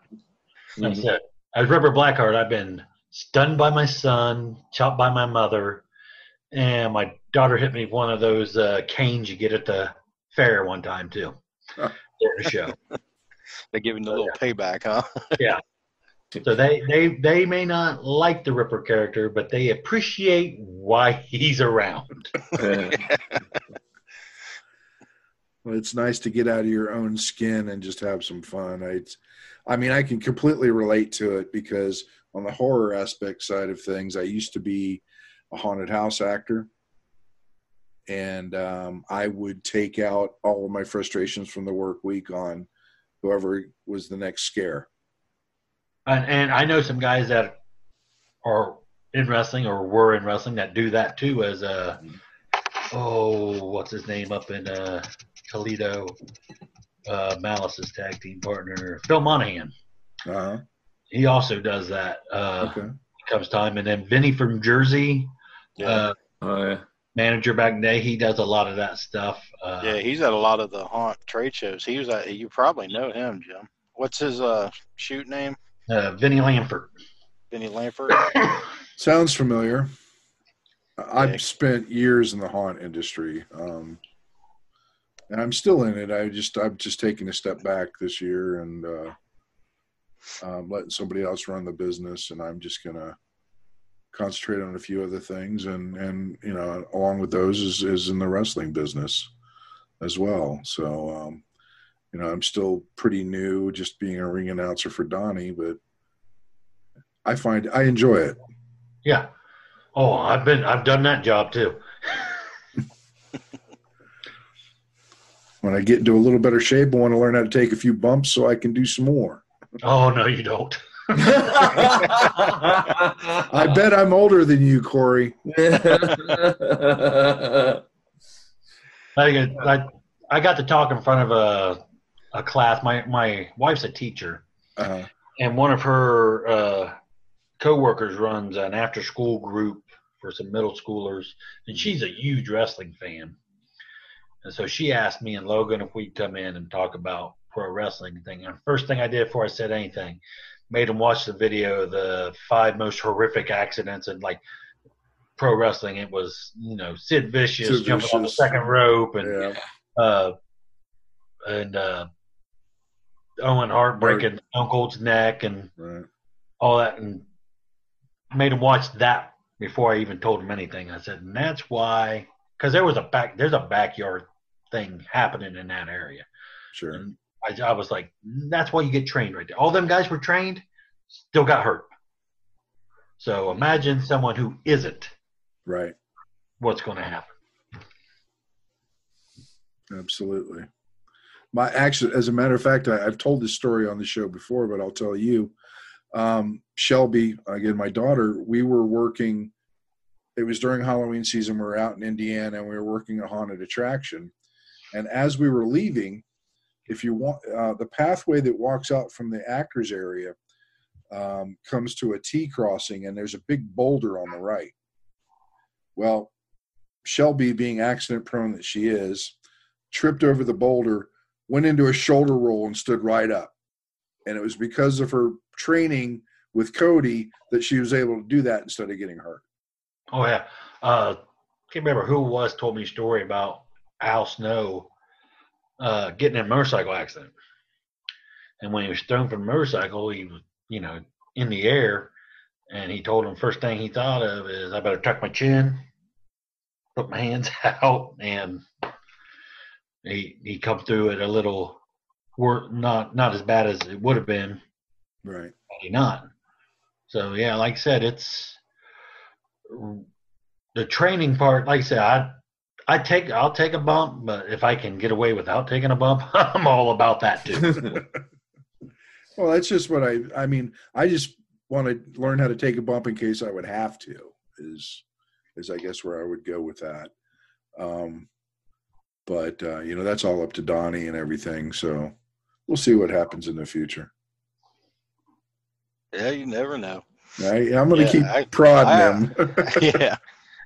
I said, as Ripper Blackhart, I've been stunned by my son, chopped by my mother, and my daughter hit me with one of those canes you get at the fair one time, too, during the show. They give him the little payback, huh? Yeah. So they may not like the Ripper character, but they appreciate why he's around. Well, it's nice to get out of your own skin and just have some fun. I mean, I can completely relate to it because on the horror aspect side of things, I used to be a haunted house actor. And I would take out all of my frustrations from the work week on whoever was the next scare. And I know some guys that are in wrestling or were in wrestling that do that too. As what's his name up in Toledo? Malice's tag team partner, Phil Monahan. Uh-huh. He also does that. Okay. Comes time, and then Vinny from Jersey. Yeah. Manager back in the day, he does a lot of that stuff. Yeah, he's at a lot of the haunt trade shows. He was at. You probably know him, Jim. What's his shoot name? Vinny Lamford. Vinny Lamford. Sounds familiar. I've spent years in the haunt industry, and I'm still in it. I'm just taking a step back this year and letting somebody else run the business, and I'm just gonna concentrate on a few other things, and you know, along with those is in the wrestling business as well. So you know, I'm still pretty new, just being a ring announcer for Donnie, but I find I enjoy it. Yeah. Oh, I've done that job too. When I get into a little better shape, I want to learn how to take a few bumps so I can do some more. Oh no, you don't. I bet I'm older than you, Corey. I got to talk in front of a class. My wife's a teacher, and one of her coworkers runs an after-school group for some middle schoolers, and she's a huge wrestling fan. And so she asked me and Logan if we'd come in and talk about pro wrestling thing. And the first thing I did before I said anything, made them watch the video of the 5 most horrific accidents in like pro wrestling. It was, you know, Sid Vicious jumping on the second rope, and Owen Hart breaking Stone Cold's neck and all that, and made them watch that before I even told them anything. I said, and that's why, because there's a backyard thing happening in that area. Sure. And I was like, that's why you get trained right there. All them guys were trained, still got hurt. So imagine someone who isn't. Right. What's going to happen? Absolutely. As a matter of fact, I've told this story on the show before, but I'll tell you. Shelby, again, my daughter, we were working. It was during Halloween season. We were out in Indiana, and we were working a haunted attraction. And as we were leaving, if you want, the pathway that walks out from the actors area comes to a T crossing, and there's a big boulder on the right. Well, Shelby, being accident prone that she is, tripped over the boulder, went into a shoulder roll, and stood right up. And it was because of her training with Cody that she was able to do that instead of getting hurt. Oh, yeah. Can't remember who it was told me a story about Al Snow getting in a motorcycle accident. And when he was thrown from the motorcycle, he was, you know, in the air. And he told him first thing he thought of is, I better tuck my chin, put my hands out, and he come through it a little, not as bad as it would have been. Right. Maybe not. So, yeah, like I said, it's the training part, like I said, I'll take a bump, but if I can get away without taking a bump, I'm all about that too. Well, that's just what I mean, I just want to learn how to take a bump in case I would have to, is I guess where I would go with that. But that's all up to Donnie and everything. So we'll see what happens in the future. Yeah, you never know. I'm going to keep prodding him. Yeah.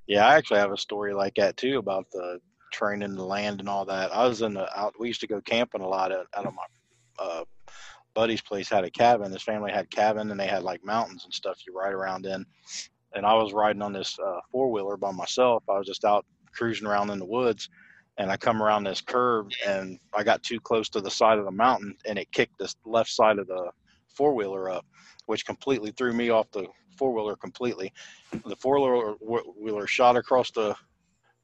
Yeah, I actually have a story like that too about the training the land and all that. I was we used to go camping a lot out of my buddy's place had a cabin. His family had cabin, and they had like mountains and stuff you ride around in. And I was riding on this four-wheeler by myself. I was just out cruising around in the woods, and I come around this curve, and I got too close to the side of the mountain, and it kicked this left side of the four-wheeler up, which completely threw me off the four-wheeler completely. The four-wheeler shot across the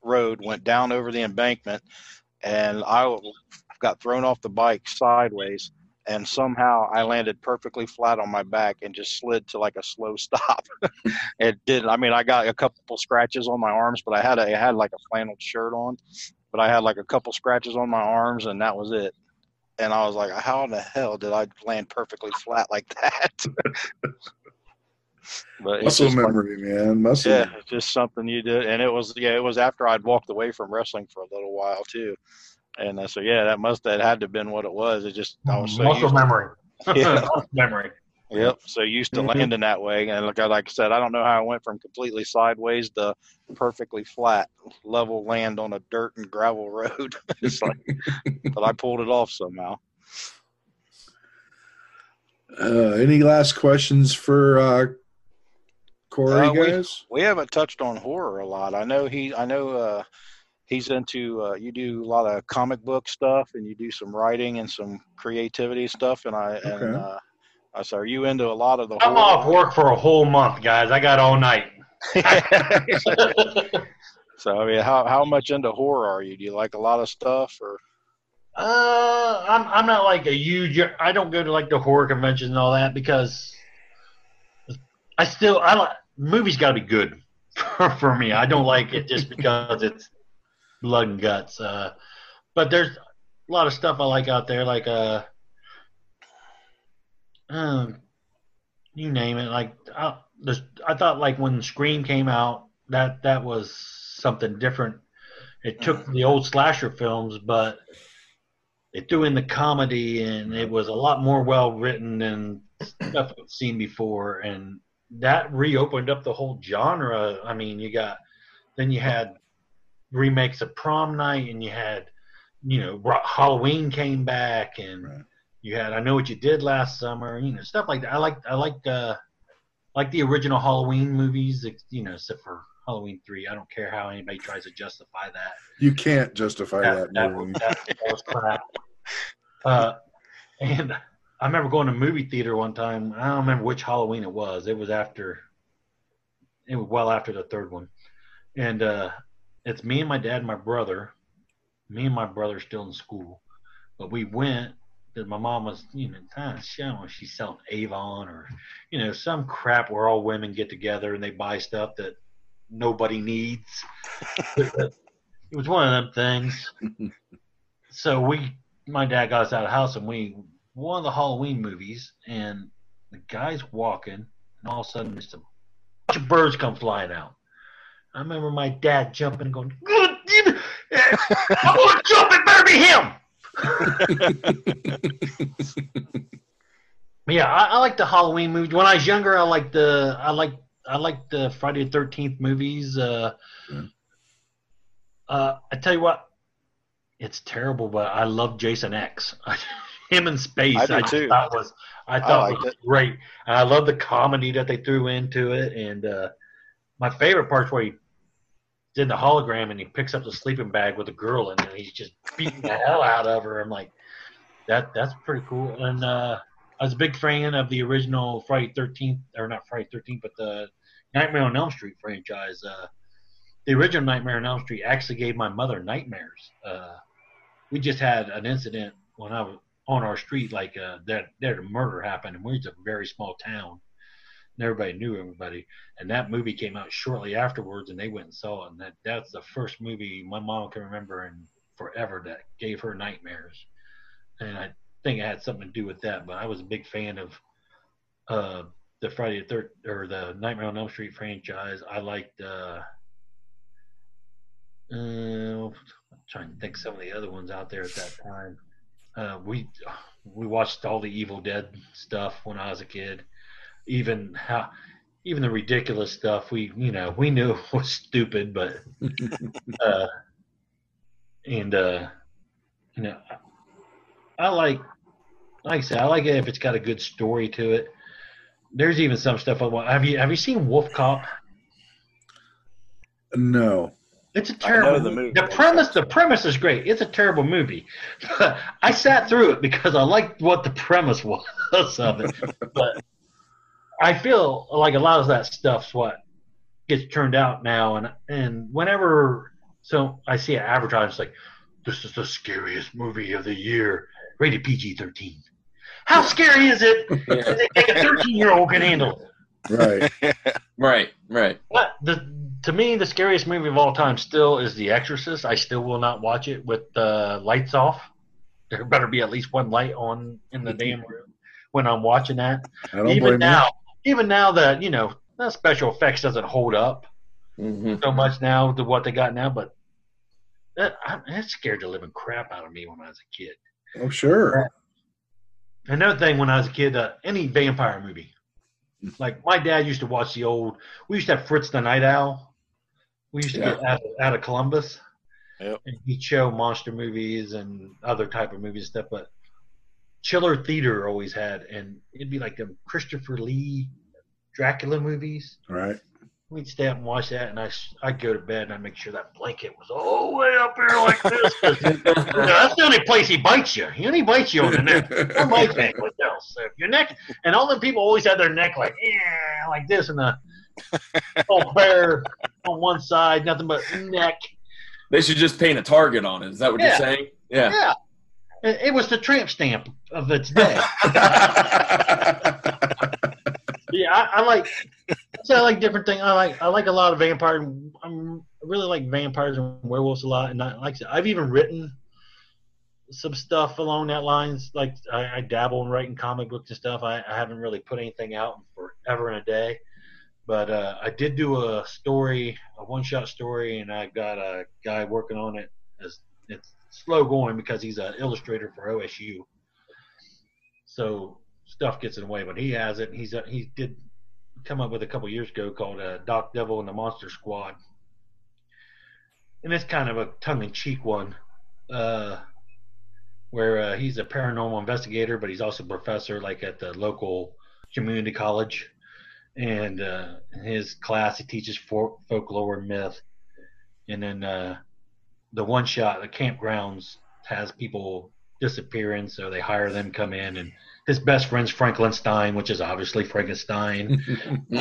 road, went down over the embankment, and I got thrown off the bike sideways, and somehow I landed perfectly flat on my back and just slid to like a slow stop. It didn't. I mean, I got a couple scratches on my arms, but I had like a flannel shirt on, but I had like a couple scratches on my arms, and that was it. And I was like, how in the hell did I land perfectly flat like that? But muscle memory, man. Muscle. Yeah, it's just something you did. And it was after I'd walked away from wrestling for a little while too. And so, yeah, that had to have been what it was. It just, I was so muscle memory. Muscle memory. Yep. So used to landing that way. And like I said, I don't know how I went from completely sideways to perfectly flat, level land on a dirt and gravel road. It's like, but I pulled it off somehow. Any last questions for Corey, guys? We haven't touched on horror a lot. I know he's into you do a lot of comic book stuff, and you do some writing and some creativity stuff. And so are you into a lot of the I'm horror? off work for a whole month, guys. I got all night. So I mean, how much into horror are you? Do you like a lot of stuff, or? I'm not like a huge. I don't go to like the horror conventions and all that because I like movies. Got to be good for me. I don't like it just because it's blood and guts. But there's a lot of stuff I like out there, like you name it. Like I thought like when Scream came out, that was something different. It took the old slasher films, but it threw in the comedy, and it was a lot more well written than stuff I've seen before, and that reopened up the whole genre. I mean, you had remakes of Prom Night, and you had, Halloween came back, and you had I Know What You Did Last Summer, stuff like that. I like the original Halloween movies, except for Halloween 3. I don't care how anybody tries to justify that. You can't justify that movie. That was crap. And I remember going to a movie theater one time. I don't remember which Halloween it was. It was well after the third one. And it's me and my dad and my brother. Me and my brother still in school. But we went because my mom was, she's selling Avon or, some crap where all women get together and they buy stuff that nobody needs. It was one of them things. So my dad got us out of the house, and one of the Halloween movies, and the guy's walking, and all of a sudden just a bunch of birds come flying out. I remember my dad jumping and going, I want to jump, it better be him. Yeah, I like the Halloween movies. When I was younger, I liked the Friday the 13th movies. I tell you what, it's terrible, but I love Jason X. Him in space, I thought was great. I love the comedy that they threw into it, and my favorite part's where he did the hologram and he picks up the sleeping bag with a girl in it, and he's just beating the hell out of her. I'm like, that's pretty cool. And I was a big fan of the original Friday 13th, or not Friday 13th, but the Nightmare on Elm Street franchise. The original Nightmare on Elm Street actually gave my mother nightmares. We just had an incident when I was on our street, like there a murder happened, and we're just a very small town. and everybody knew everybody. And that movie came out shortly afterwards, and they went and saw it. And that's the first movie my mom can remember in forever that gave her nightmares. And I think it had something to do with that. But I was a big fan of the Friday the Third or the Nightmare on Elm Street franchise. I liked. I'm trying to think some of the other ones out there at that time. We watched all the Evil Dead stuff when I was a kid. Even the ridiculous stuff we knew was stupid, but I like I said, I like it if it's got a good story to it. There's even some stuff I want. Have you seen Wolf Cop? No. It's a terrible movie. The premise is great. It's a terrible movie. I sat through it because I liked what the premise was of it. But I feel like a lot of that stuff's what gets turned out now. And whenever I see an advertisement, it's like, this is the scariest movie of the year, rated PG-13. How scary is it that they think a 13-year-old can handle it? Right. But to me, the scariest movie of all time still is The Exorcist. I still will not watch it with the lights off. There better be at least one light on in the damn room when I'm watching that. Even now that, that special effects doesn't hold up so much now to what they got now, but it scared the living crap out of me when I was a kid. Oh, sure. Another thing when I was a kid, any vampire movie. Like my dad used to watch we used to have Fritz the Night Owl. We used to get out of Columbus. Yep. And he'd show monster movies and other type of movies and stuff. But Chiller Theater always had, and it'd be like them Christopher Lee Dracula movies. Right. We'd stay up and watch that, and I'd go to bed and I'd make sure that blanket was all the way up here like this. That's the only place he bites you. He only bites you on the neck. Don't bite me with else. So your neck, and all the people always had their neck like this, and the whole bear on one side, nothing but neck. They should just paint a target on it. Is that what you're saying? Yeah. It was the tramp stamp of its day. I like different things. I like a lot of vampires. I really like vampires and werewolves a lot, and I've even written some stuff along that lines. Like I dabble in writing comic books and stuff. I haven't really put anything out forever and a day, but I did do a one-shot story, and I got a guy working on it. It's slow going because he's an illustrator for OSU, so stuff gets in the way. But he has it. He did come up with a couple years ago called Doc Devil and the Monster Squad, and it's kind of a tongue-in-cheek one, where he's a paranormal investigator, but he's also a professor, like at the local community college, and in his class he teaches folklore and myth, and then the one shot, the campgrounds has people disappearing, so they hire them come in, and his best friend's Frankenstein, which is obviously Frankenstein. He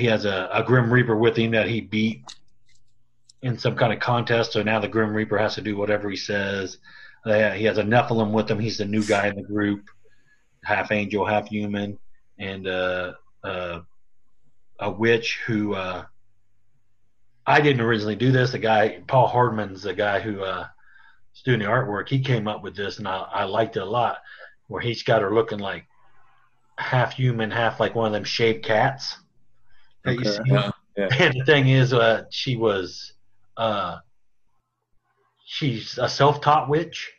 has a Grim Reaper with him that he beat in some kind of contest, so now the Grim Reaper has to do whatever he says. He has a Nephilim with him. He's the new guy in the group, half angel, half human, and a witch who I didn't originally do this. The guy, Paul Hardman's the guy who is doing the artwork. He came up with this, and I liked it a lot, where he's got her looking like half human, half like one of them shaved cats that you see. Yeah. And the thing is, she's a self-taught witch,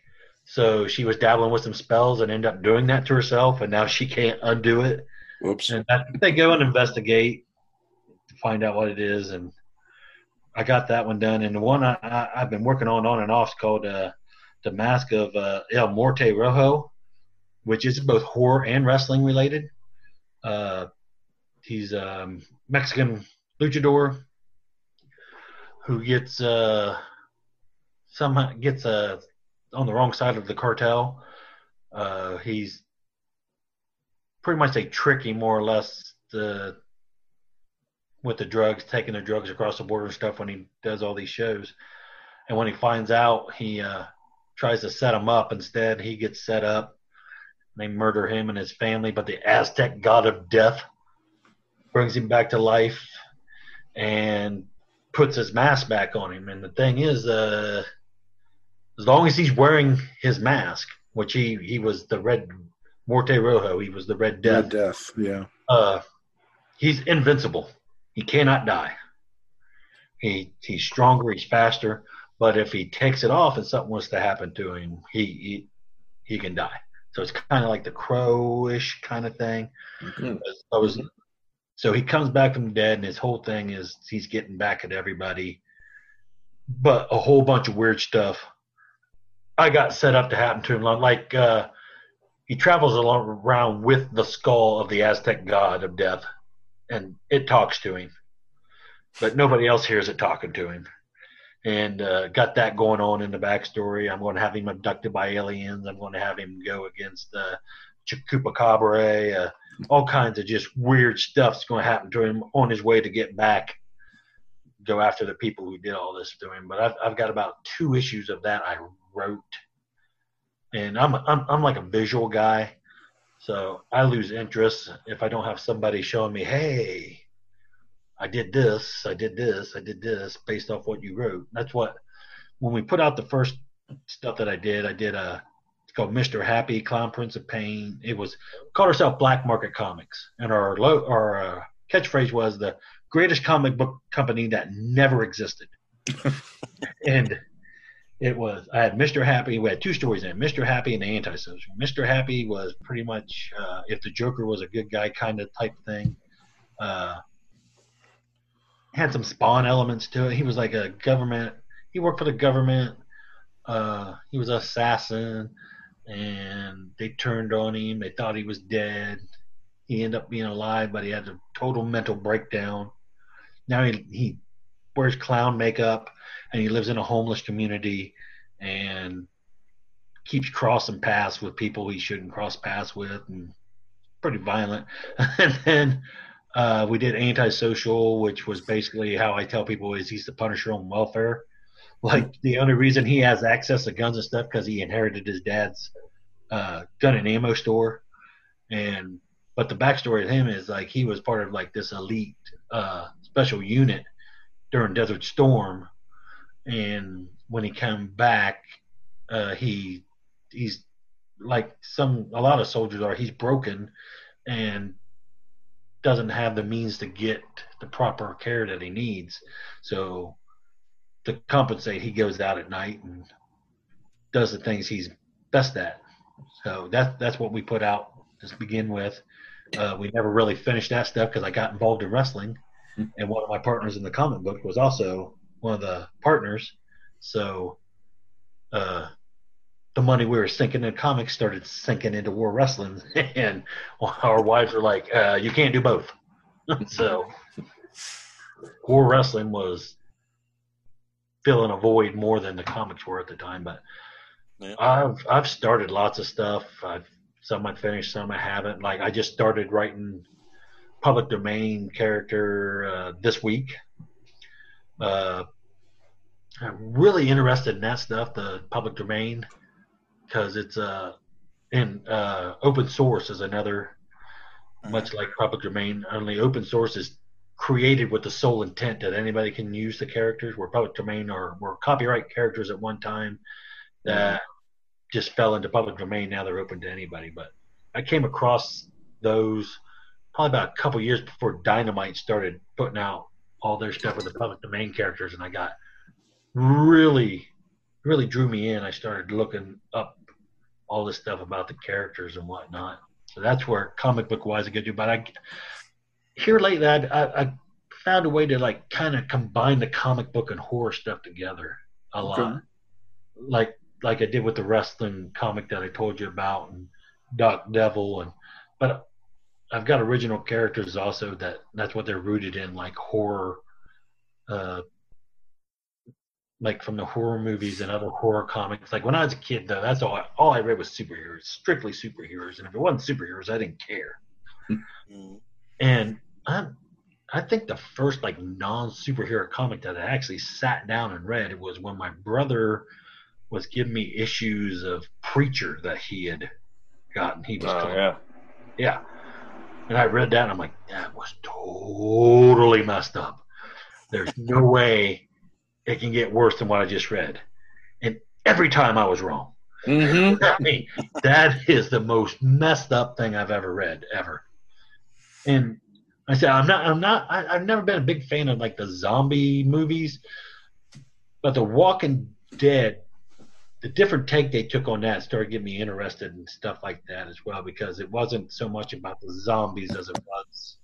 so she was dabbling with some spells and ended up doing that to herself, and now she can't undo it. Whoops. And they go and investigate to find out what it is, and I got that one done. And the one I've been working on and off is called The Mask of El Morte Rojo, which is both horror and wrestling related. He's a Mexican luchador who gets on the wrong side of the cartel. He's pretty much they trick him more or less with the drugs, taking the drugs across the border and stuff when he does all these shows. And when he finds out, he tries to set him up. Instead, he gets set up, They murder him and his family, but the Aztec god of death brings him back to life and puts his mask back on him. And the thing is, as long as he's wearing his mask, which he was the Red Morte Rojo, he was the Red Death. Red Death, yeah. He's invincible. He cannot die. He's stronger, he's faster, but if he takes it off and something was to happen to him, he can die. So it's kind of like the Crow-ish kind of thing. Mm-hmm. So he comes back from the dead, and his whole thing is he's getting back at everybody. But a whole bunch of weird stuff I got set up to happen to him. Like he travels around with the skull of the Aztec god of death, and it talks to him. But nobody else hears it talking to him. And got that going on in the backstory. I'm going to have him abducted by aliens. I'm going to have him go against Chupacabra. All kinds of just weird stuff's going to happen to him on his way to get back, go after the people who did all this to him. But I've got about 2 issues of that I wrote, and I'm like a visual guy, so I lose interest if I don't have somebody showing me, hey, I did this based off what you wrote. That's what, when we put out the first stuff that I did it's called Mr. Happy, Clown Prince of Pain. It was called ourselves Black Market Comics, and our catchphrase was the greatest comic book company that never existed. And it was, I had Mr. Happy. We had 2 stories in it, Mr. Happy and the Antisocial. Mr. Happy was pretty much if the Joker was a good guy kind of type thing. Had some Spawn elements to it. He was like a government. He worked for the government. He was an assassin, and they turned on him. They thought he was dead. He ended up being alive, but he had a total mental breakdown. Now he wears clown makeup, and he lives in a homeless community and keeps crossing paths with people he shouldn't cross paths with, and pretty violent. And then we did Antisocial, which was basically how I tell people is he's the Punisher on welfare. Like, the only reason he has access to guns and stuff because he inherited his dad's gun and ammo store. But the backstory of him is like he was part of like this elite special unit during Desert Storm, and when he came back, he's like a lot of soldiers are. He's broken and doesn't have the means to get the proper care that he needs. So to compensate, he goes out at night and does the things he's best at. So that's what we put out to begin with. We never really finished that stuff because I got involved in wrestling, and one of my partners in the comic book was also one of the partners. So the money we were sinking in comics started sinking into war wrestling, and our wives were like, you can't do both. So war wrestling was filling a void more than the comics were at the time. But yeah. I've started lots of stuff. Some I finished, some I haven't. Like, I just started writing public domain character this week. I'm really interested in that stuff, the public domain, because it's open source is another, much like public domain, only open source is created with the sole intent that anybody can use the characters, where public domain were copyright characters at one time that just fell into public domain. Now they're open to anybody. But I came across those probably about a couple years before Dynamite started putting out all their stuff with the public domain characters, and I got really drew me in. I started looking up all this stuff about the characters and whatnot. So that's where comic book wise I get to. But here lately I found a way to like kind of combine the comic book and horror stuff together a lot. Like I did with the wrestling comic that I told you about, and Doc Devil, but I've got original characters also that's what they're rooted in, like horror, like from the horror movies and other horror comics. Like when I was a kid, though, that's all I read was superheroes, strictly superheroes, and if it wasn't superheroes, I didn't care. And I think the first like non-superhero comic that I actually sat down and read, it was when my brother was giving me issues of Preacher that he had got, and he was Oh, killed. yeah. Yeah. And I read that, and I'm like, that was totally messed up. There's no way it can get worse than what I just read. And every time I was wrong. Mm-hmm. I mean, that is the most messed up thing I've ever read, ever. And I said, I've never been a big fan of like the zombie movies, but The Walking Dead, the different take they took on that started getting me interested in stuff like that as well, because it wasn't so much about the zombies as it was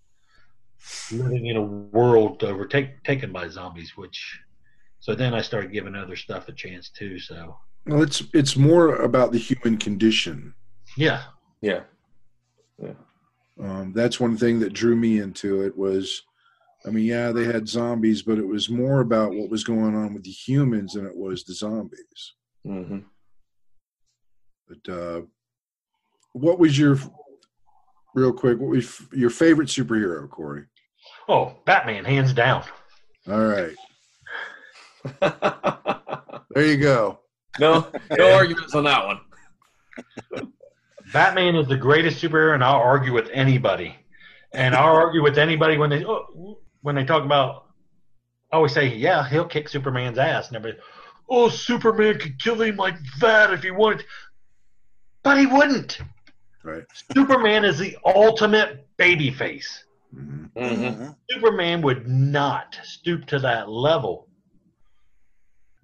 living in a world taken by zombies, so then I started giving other stuff a chance too. So Well, it's more about the human condition. yeah. Yeah. That's one thing that drew me into it was, I mean, yeah, they had zombies, but it was more about what was going on with the humans than it was the zombies. Mm-hmm. But what was your favorite superhero, Corey? Oh, Batman, hands down. All right. There you go. No arguments on that one. Batman is the greatest superhero, and I'll argue with anybody. And I'll argue with anybody when they talk about. I always say, yeah, he'll kick Superman's ass, and everybody, oh, Superman could kill him like that if he wanted, but he wouldn't. Right. Superman is the ultimate babyface. Mm-hmm. Mm-hmm. Superman would not stoop to that level,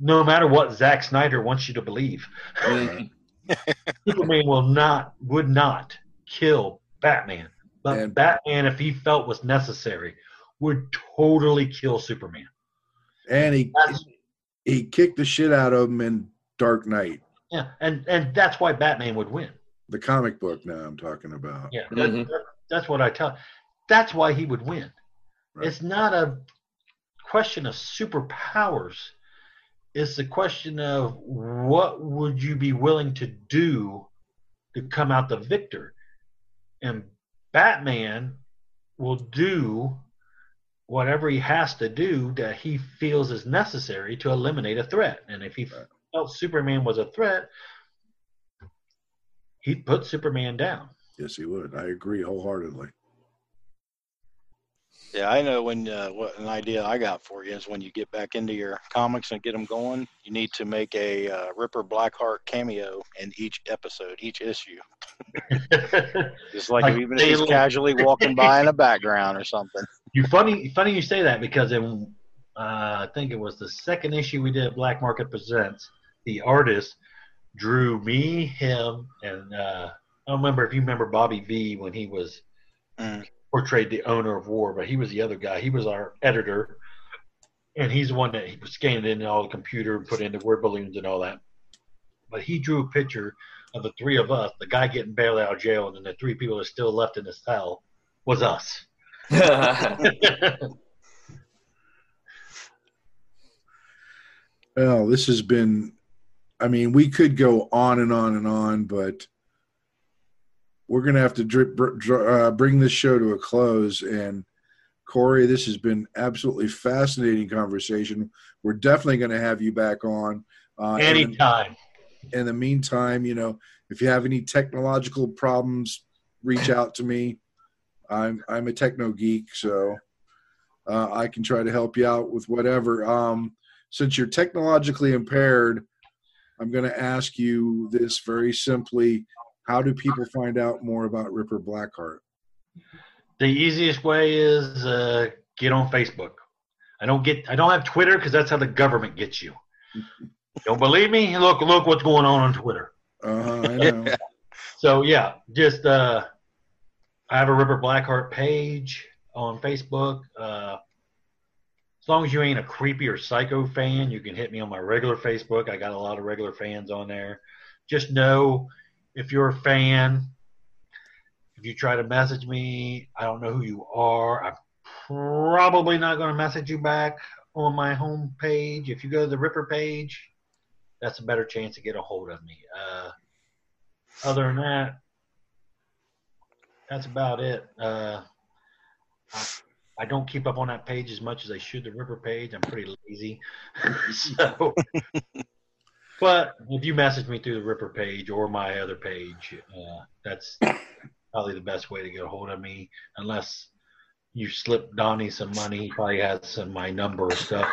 no matter what Zack Snyder wants you to believe. Mm-hmm. Superman would not kill Batman. But Batman, if he felt was necessary, would totally kill Superman. And he kicked the shit out of him in Dark Knight. Yeah, and that's why Batman would win. The comic book now I'm talking about. Yeah, Mm-hmm. that's what I tell. That's why he would win. Right. It's not a question of superpowers. It's the question of what would you be willing to do to come out the victor. And Batman will do whatever he has to do that he feels is necessary to eliminate a threat. And if he felt Superman was a threat, he'd put Superman down. Yes, he would. I agree wholeheartedly. Yeah, I know what an idea I got for you is when you get back into your comics and get them going, you need to make a Ripper Blackheart cameo in each episode, each issue. Just like even if he's casually walking by in the background or something. Funny you say that, because in I think it was the second issue we did at Black Market Presents, the artist drew me, him, and I don't remember if you remember Bobby V when he was portrayed the owner of War, but he was the other guy. He was our editor, and he's the one that he was scanning in all the computer and put in the word balloons and all that. But he drew a picture of the three of us, the guy getting bailed out of jail, and then the three people that are still left in the cell was us. Well, this has been, I mean, we could go on and on and on, but we're going to have to bring this show to a close. And Corey, this has been absolutely fascinating conversation. We're definitely going to have you back on. Anytime. In the meantime, if you have any technological problems, reach out to me. I'm a techno geek, so I can try to help you out with whatever. Since you're technologically impaired, I'm going to ask you this very simply. How do people find out more about Ripper Blackheart? The easiest way is get on Facebook. I don't have Twitter because that's how the government gets you. Don't believe me? Look what's going on Twitter. I know. So yeah, just I have a Ripper Blackheart page on Facebook. As long as you ain't a creepy or psycho fan, you can hit me on my regular Facebook. I got a lot of regular fans on there. Just know, if you're a fan, if you try to message me, I don't know who you are. I'm probably not going to message you back on my home page. If you go to the Ripper page, that's a better chance to get a hold of me. Other than that, that's about it. I don't keep up on that page as much as I should, the Ripper page. I'm pretty lazy. So. But if you message me through the Ripper page or my other page, that's probably the best way to get a hold of me. Unless you slip Donnie some money, he probably has some my number or stuff.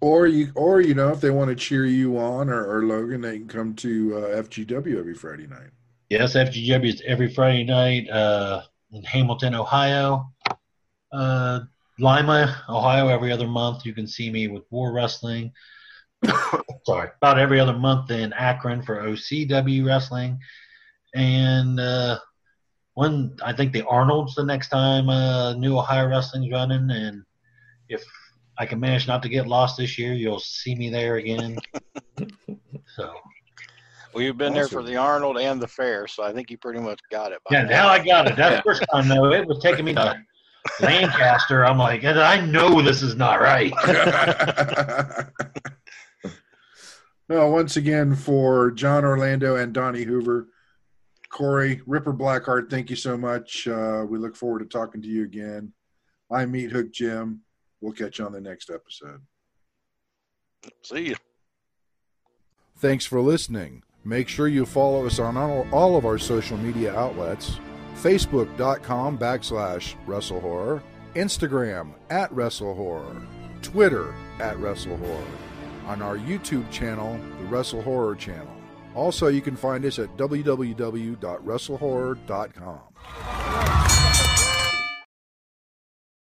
Or if they want to cheer you on or Logan, they can come to FGW every Friday night. Yes, FGW is every Friday night in Hamilton, Ohio. Lima, Ohio, every other month. You can see me with War Wrestling. Sorry, about every other month in Akron for OCW Wrestling. And when I think the Arnold's the next time New Ohio Wrestling's running. And if I can manage not to get lost this year, you'll see me there again. So. Well, you've been there for the Arnold and the fair, so I think you pretty much got it. Yeah, now I got it. That's the first time, though. It was taking me to Lancaster. I'm like, I know this is not right. Well, once again, for John Orlando and Donnie Hoover, Corey, Ripper Blackheart, thank you so much. We look forward to talking to you again. I'm Meat Hook Jim. We'll catch you on the next episode. See you. Thanks for listening. Make sure you follow us on all of our social media outlets. Facebook.com/WrestleHorror, Instagram @WrestleHorror, Twitter @WrestleHorror, on our YouTube channel, the Wrestle Horror channel. Also, you can find us at www.wrestlehorror.com.